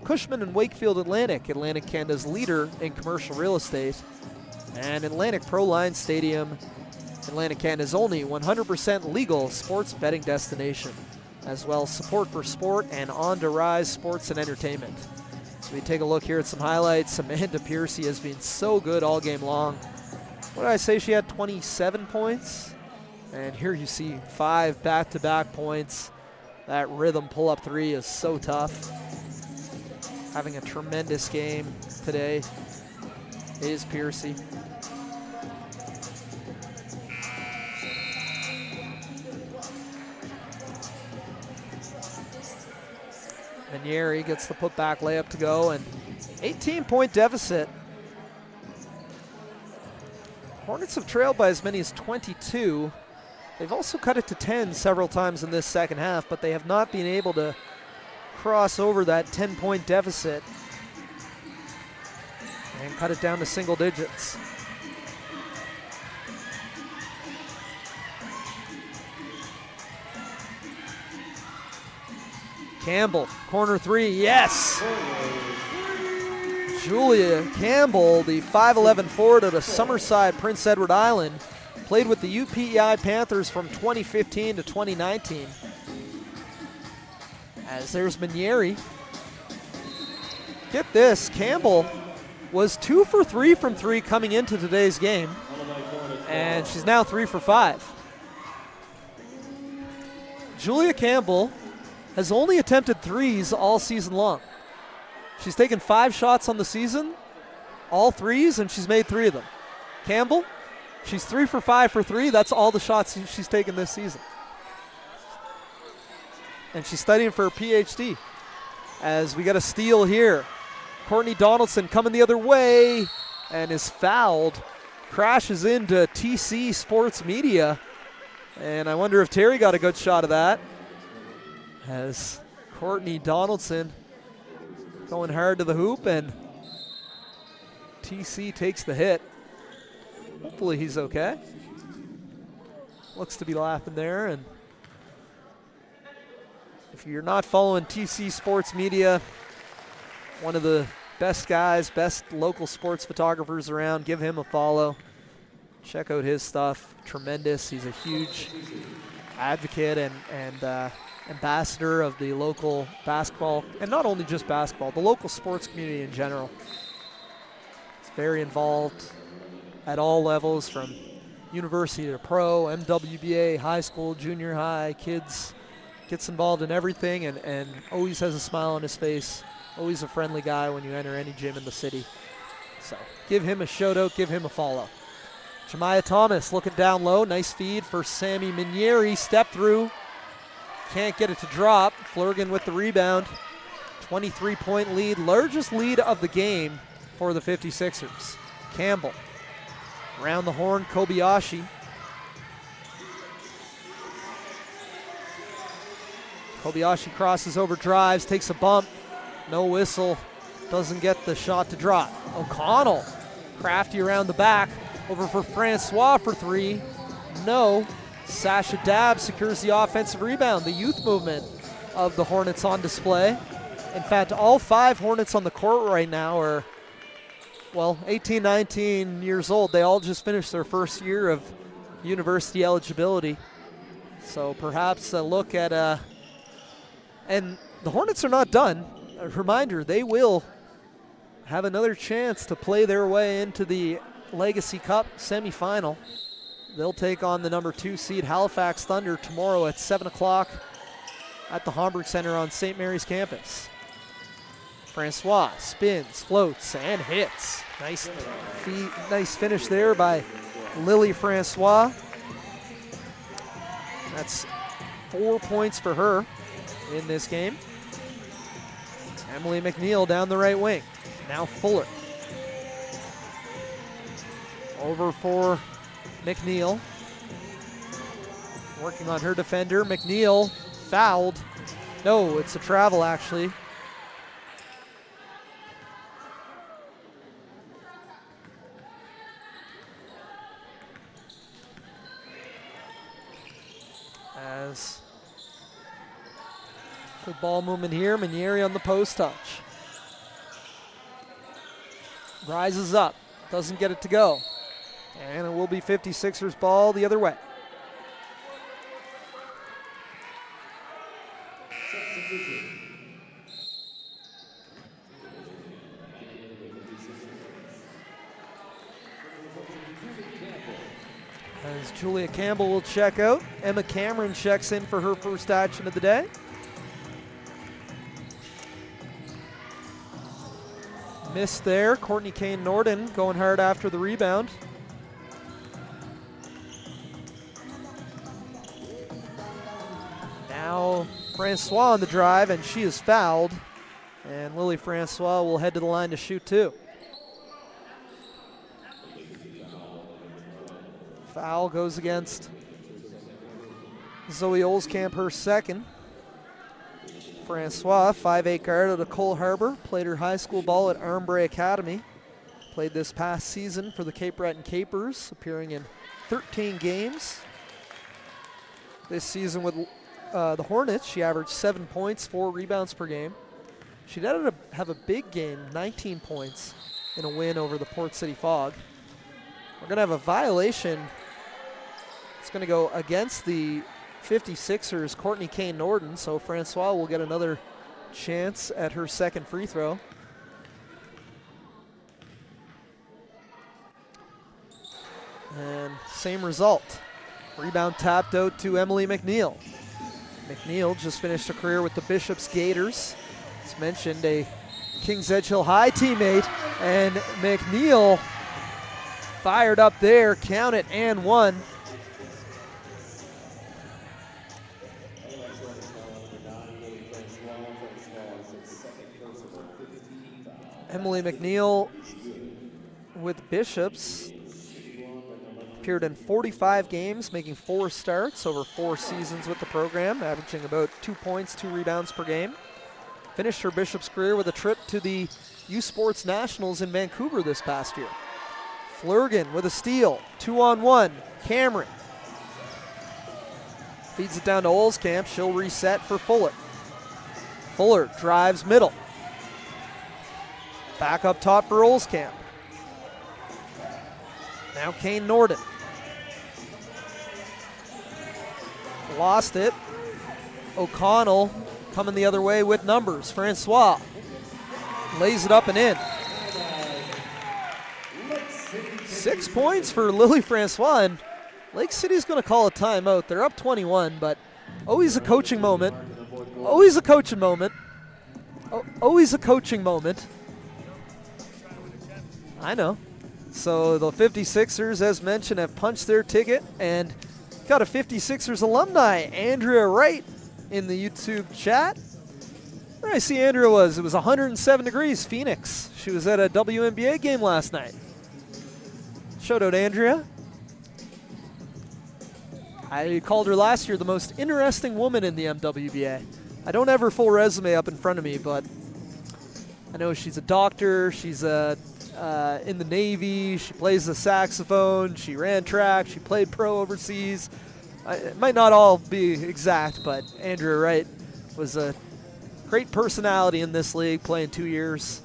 Cushman and Wakefield Atlantic, Atlantic Canada's leader in commercial real estate, and Atlantic Proline Stadium, Atlantic Canada's only 100% legal sports betting destination, as well as support for sport and On to Rise Sports and Entertainment. So we take a look here at some highlights. Amanda Piercy has been so good all game long. What did I say? She had 27 points. And here you see 5 back-to-back points. That rhythm pull-up three is so tough. Having a tremendous game today is Piercy. Minieri gets the putback layup to go, and 18-point deficit. Hornets have trailed by as many as 22. They've also cut it to 10 several times in this second half, but they have not been able to cross over that 10-point deficit and cut it down to single digits. Campbell, corner three, yes! Julia Campbell, the 5'11 forward out of Summerside, Prince Edward Island, played with the UPEI Panthers from 2015 to 2019. As there's Minieri. Get this, Campbell was 2 for 3 from three coming into today's game, and she's now 3 for 5. Julia Campbell has only attempted threes all season long. She's taken 5 shots on the season, all threes, and she's made 3 of them. Campbell, she's 3 for 5 for 3. That's all the shots she's taken this season. And she's studying for her PhD. As we got a steal here. Courtney Donaldson coming the other way and is fouled. Crashes into TC Sports Media. And I wonder if Terry got a good shot of that. As Courtney Donaldson going hard to the hoop, and TC takes the hit. Hopefully he's okay. Looks to be laughing there. And if you're not following TC Sports Media, one of the best guys, best local sports photographers around. Give him a follow. Check out his stuff. Tremendous. He's a huge advocate and ambassador of the local basketball, and not only just basketball, the local sports community in general. He's very involved at all levels, from university to pro, MWBA, high school, junior high, kids. Gets involved in everything and always has a smile on his face. Always a friendly guy when you enter any gym in the city. So give him a shout out, give him a follow. Jemiah Thomas looking down low. Nice feed for Sammy Minieri. Step through. Can't get it to drop. Flurgan with the rebound. 23-point lead. Largest lead of the game for the 56ers. Campbell. Around the horn, Kobayashi. Kobayashi crosses over, drives, takes a bump. No whistle. Doesn't get the shot to drop. O'Connell. Crafty around the back. Over for Francois for three. No. Sasha Dabb secures the offensive rebound. The youth movement of the Hornets on display. In fact, all 5 Hornets on the court right now are, well, 18, 19 years old. They all just finished their first year of university eligibility. So perhaps a look at and the Hornets are not done. A reminder, they will have another chance to play their way into the Legacy Cup semifinal. They'll take on the number 2 seed Halifax Thunder tomorrow at 7 o'clock at the Homburg Center on St. Mary's campus. Francois spins, floats, and hits. Nice finish there by Lily Francois. That's 4 points for her in this game. Emily McNeil down the right wing. Now Fuller. Over for McNeil. Working on her defender. McNeil fouled. No, it's a travel actually. As good ball movement here. Minieri on the post touch. Rises up. Doesn't get it to go. And it will be 56ers ball the other way. As Julia Campbell will check out, Emma Cameron checks in for her first action of the day. Missed there. Courtney Kane Norden going hard after the rebound. Now Francois on the drive, and she is fouled. And Lily Francois will head to the line to shoot two. Foul goes against Zoe Olskamp, her second. Francois, 5'8" guard out of Cole Harbour, played her high school ball at Armbray Academy. Played this past season for the Cape Breton Capers, appearing in 13 games. This season with the Hornets, she averaged 7 points, 4 rebounds per game. She did have a big game, 19 points in a win over the Port City Fog. We're going to have a violation. It's going to go against the 56ers, Courtney Kane Norden, so Francois will get another chance at her second free throw. And same result. Rebound tapped out to Emily McNeil. McNeil just finished a career with the Bishops Gators. As mentioned, a Kings Edge Hill High teammate, and McNeil fired up there, count it, and one. Emily McNeil with Bishops appeared in 45 games, making 4 starts over 4 seasons with the program, averaging about 2 points, 2 rebounds per game. Finished her Bishops career with a trip to the U Sports Nationals in Vancouver this past year. Flurgan with a steal, 2-on-1, Cameron. Feeds it down to Olskamp, she'll reset for Fuller. Fuller drives middle. Back up top for Olskamp. Now Kane Norden. Lost it. O'Connell coming the other way with numbers. Francois lays it up and in. 6 points for Lily Francois, and Lake City's going to call a timeout. They're up 21, but always a coaching moment. Always a coaching moment. Always a coaching moment. I know. So the 56ers, as mentioned, have punched their ticket, and got a 56ers alumni, Andrea Wright, in the YouTube chat. Where I see Andrea was, it was 107 degrees, Phoenix. She was at a WNBA game last night. Shout out, Andrea. I called her last year the most interesting woman in the MWBA. I don't have her full resume up in front of me, but I know she's a doctor, she's in the Navy, she plays the saxophone, she ran track, she played pro overseas. It might not all be exact, but Andrea Wright was a great personality in this league, playing 2 years,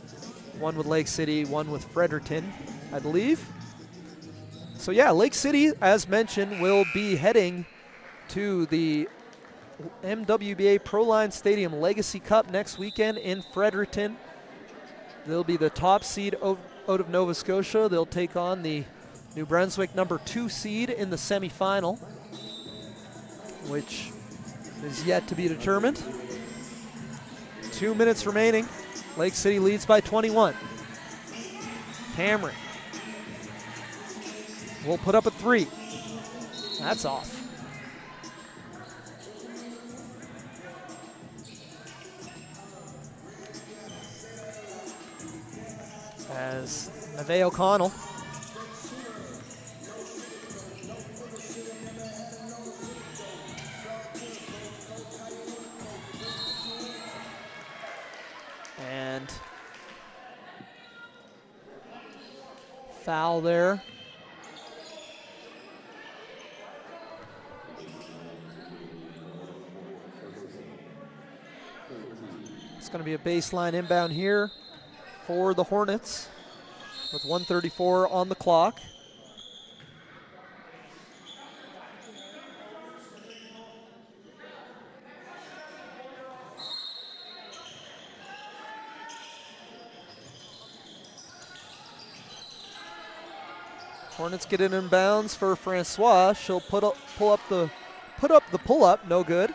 one with Lake City, one with Fredericton, I believe. So yeah, Lake City, as mentioned, will be heading to the MWBA Proline Stadium Legacy Cup next weekend in Fredericton. They'll be the top seed out of Nova Scotia. They'll take on the New Brunswick number 2 seed in the semifinal, which is yet to be determined. 2 minutes remaining. Lake City leads by 21. Cameron will put up a 3. That's off. As Neve O'Connell and foul there. It's going to be a baseline inbound here for the Hornets with 1:34 on the clock. Hornets get it in bounds for Francois. She'll pull up the pull-up, no good.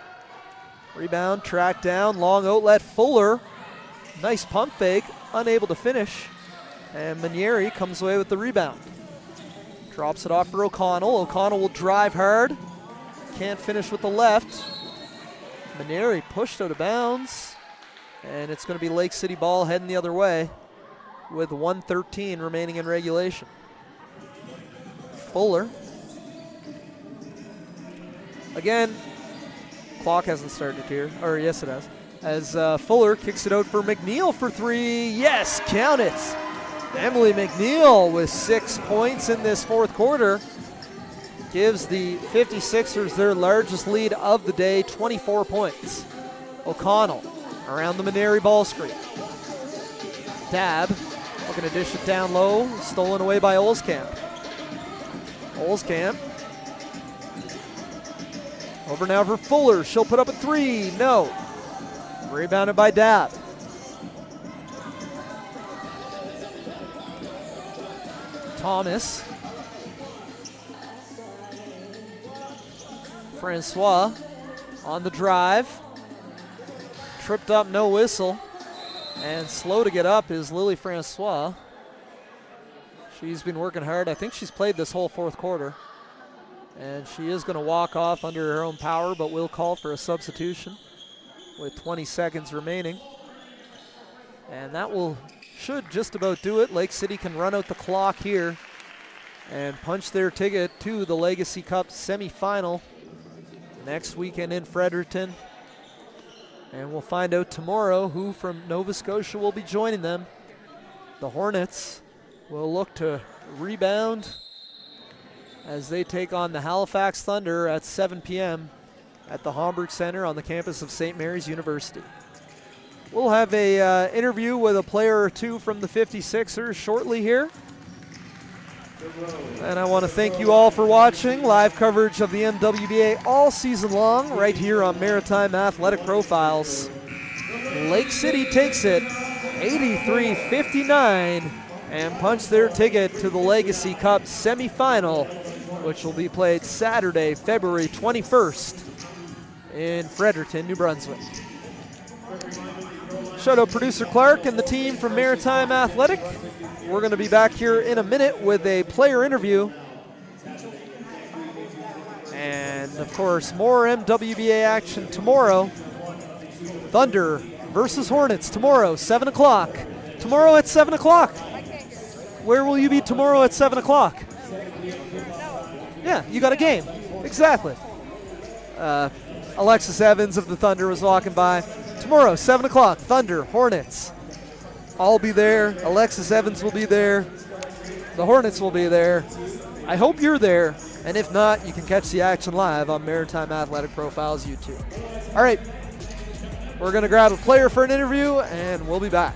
Rebound, track down, long outlet, Fuller. Nice pump fake, unable to finish. And Manieri comes away with the rebound. Drops it off for O'Connell. O'Connell will drive hard. Can't finish with the left. Manieri pushed out of bounds. And it's going to be Lake City ball heading the other way with 1:13 remaining in regulation. Fuller. Again, clock hasn't started here. Or yes, it has. As Fuller kicks it out for McNeil for 3. Yes, count it. Emily McNeil with 6 points in this fourth quarter gives the 56ers their largest lead of the day, 24 points. O'Connell around the Manieri ball screen. Dab looking to dish it down low, stolen away by Olskamp. Olskamp over now for Fuller. She'll put up a 3. No. Rebounded by Dab. Thomas. Francois on the drive. Tripped up, no whistle. And slow to get up is Lily Francois. She's been working hard. I think she's played this whole fourth quarter. And she is going to walk off under her own power, but will call for a substitution with 20 seconds remaining. And that should just about do it. Lake City can run out the clock here and punch their ticket to the Legacy Cup semifinal next weekend in Fredericton. And we'll find out tomorrow who from Nova Scotia will be joining them. The Hornets will look to rebound as they take on the Halifax Thunder at 7 p.m. at the Homburg Center on the campus of St. Mary's University. We'll have a interview with a player or two from the 56ers shortly here. And I want to thank you all for watching live coverage of the MWBA all season long right here on Maritime Athletic Profiles. Lake City takes it 83-59 and punch their ticket to the Legacy Cup semifinal, which will be played Saturday, February 21st in Fredericton, New Brunswick. Shout out producer Clark and the team from Maritime Athletic. We're going to be back here in a minute with a player interview. And, of course, more MWBA action tomorrow. Thunder versus Hornets tomorrow, 7 o'clock. Tomorrow at 7 o'clock. Where will you be tomorrow at 7 o'clock? Yeah, you got a game. Exactly. Alexis Evans of the Thunder was walking by. Tomorrow, 7 o'clock, Thunder, Hornets. I'll be there. Alexis Evans will be there. The Hornets will be there. I hope you're there. And if not, you can catch the action live on Maritime Athletic Profiles YouTube. All right. We're going to grab a player for an interview, and we'll be back.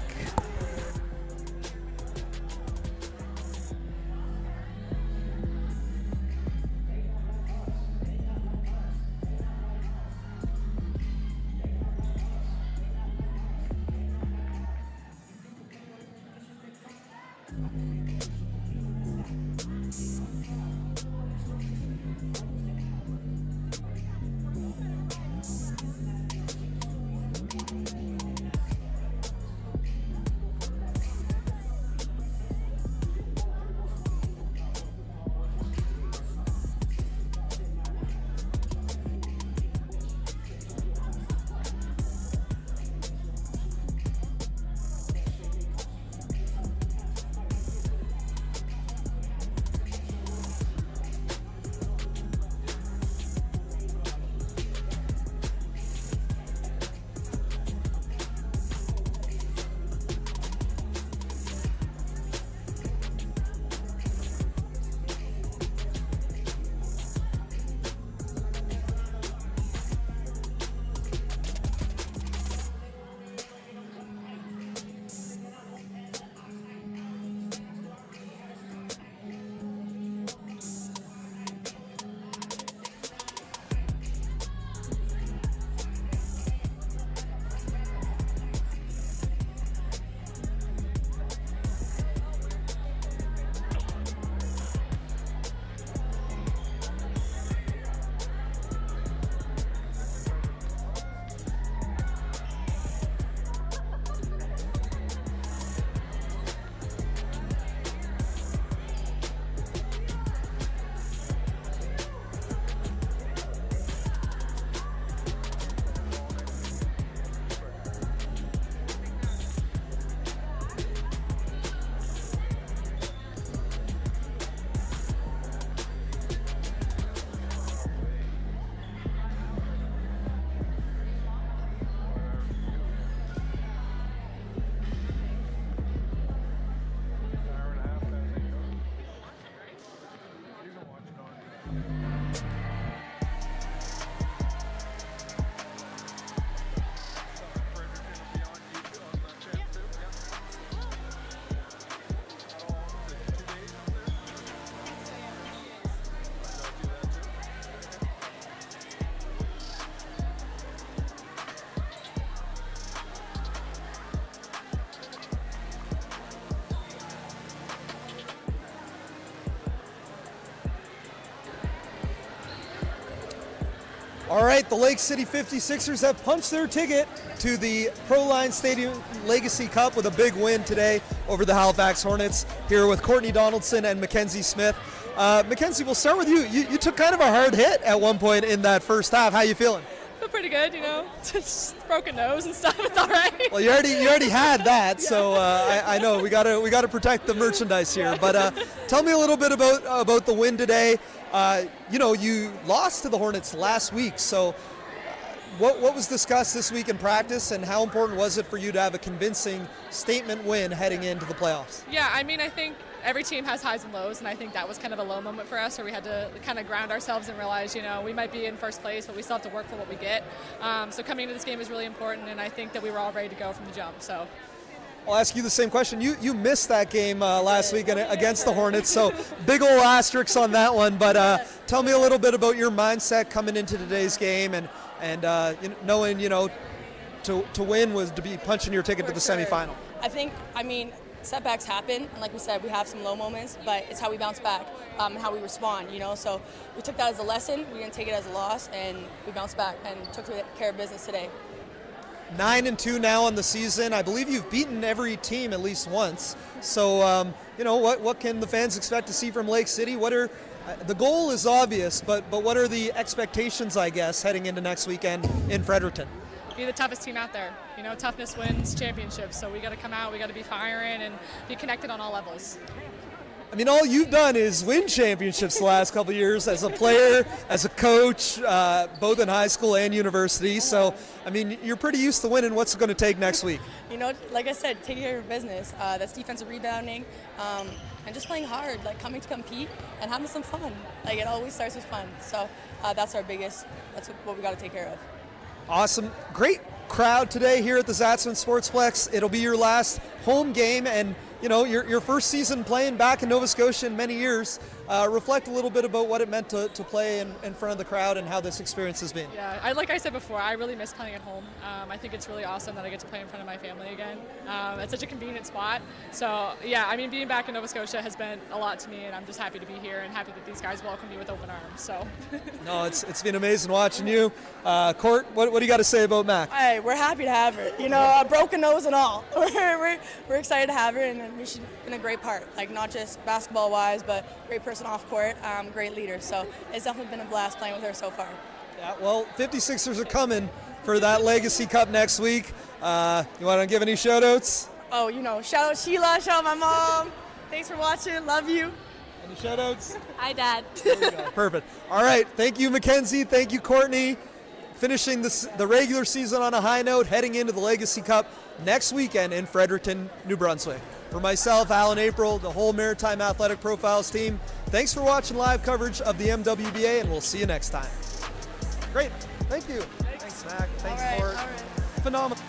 All right, the Lake City 56ers have punched their ticket to the Proline Stadium Legacy Cup with a big win today over the Halifax Hornets. Here with Courtney Donaldson and Mackenzie Smith. Mackenzie, we'll start with you. You took kind of a hard hit at one point in that first half. How you feeling? Feel pretty good, you know. Just broken nose and stuff. It's all right. Well, you already had that, so I know we gotta protect the merchandise here. But tell me a little bit about the win today. You lost to the Hornets last week, so what was discussed this week in practice, and how important was it for you to have a convincing statement win heading into the playoffs? Yeah, I mean, I think every team has highs and lows, and I think that was kind of a low moment for us where we had to kind of ground ourselves and realize, we might be in first place, but we still have to work for what we get. So coming into this game is really important, and I think that we were all ready to go from the jump. So. I'll ask you the same question. You missed that game last week against the Hornets, so big ol' asterisks on that one. But tell me a little bit about your mindset coming into today's game, and knowing to win was to be punching your ticket to the semifinal. I mean, setbacks happen, and like we said, we have some low moments, but it's how we bounce back, and how we respond. So we took that as a lesson. We didn't take it as a loss, and we bounced back and took care of business today. 9-2 now on the season. I believe you've beaten every team at least once. So, what can the fans expect to see from Lake City? What are the goal is obvious, but what are the expectations, I guess, heading into next weekend in Fredericton? Be the toughest team out there. Toughness wins championships. So we got to come out, we got to be firing and be connected on all levels. I mean, all you've done is win championships the last couple of years as a player, as a coach, both in high school and university. So, I mean, you're pretty used to winning. What's it going to take next week? Like I said, taking care of your business. That's defensive rebounding, and just playing hard, like coming to compete and having some fun. Like, it always starts with fun. So that's what we got to take care of. Awesome. Great crowd today here at the Zatzman Sportsplex. It'll be your last home game, and your first season playing back in Nova Scotia in many years. Reflect a little bit about what it meant to play in front of the crowd and how this experience has been. Yeah, like I said before, I really miss playing at home. I think it's really awesome that I get to play in front of my family again. It's such a convenient spot. So, yeah, I mean, being back in Nova Scotia has been a lot to me, and I'm just happy to be here and happy that these guys welcome me with open arms. So. No, it's been amazing watching you. Court, what do you got to say about Mac? Hey, we're happy to have her. A broken nose and all. We're excited to have her, and she's been a great part, like not just basketball-wise, but great person off court, great leader. So it's definitely been a blast playing with her so far. Yeah, well, 56ers are coming for that Legacy Cup next week. You want to give any shout-outs? Oh, shout out Sheila, shout out my mom. Thanks for watching. Love you. Any shout-outs? Hi, Dad. There we go. Perfect. All right. Thank you, Mackenzie. Thank you, Courtney. Finishing the regular season on a high note, heading into the Legacy Cup next weekend in Fredericton, New Brunswick. For myself, Alan April, the whole Maritime Athletic Profiles team, thanks for watching live coverage of the MWBA, and we'll see you next time. Great. Thank you. Thanks, Mac. Thanks, Court. Phenomenal.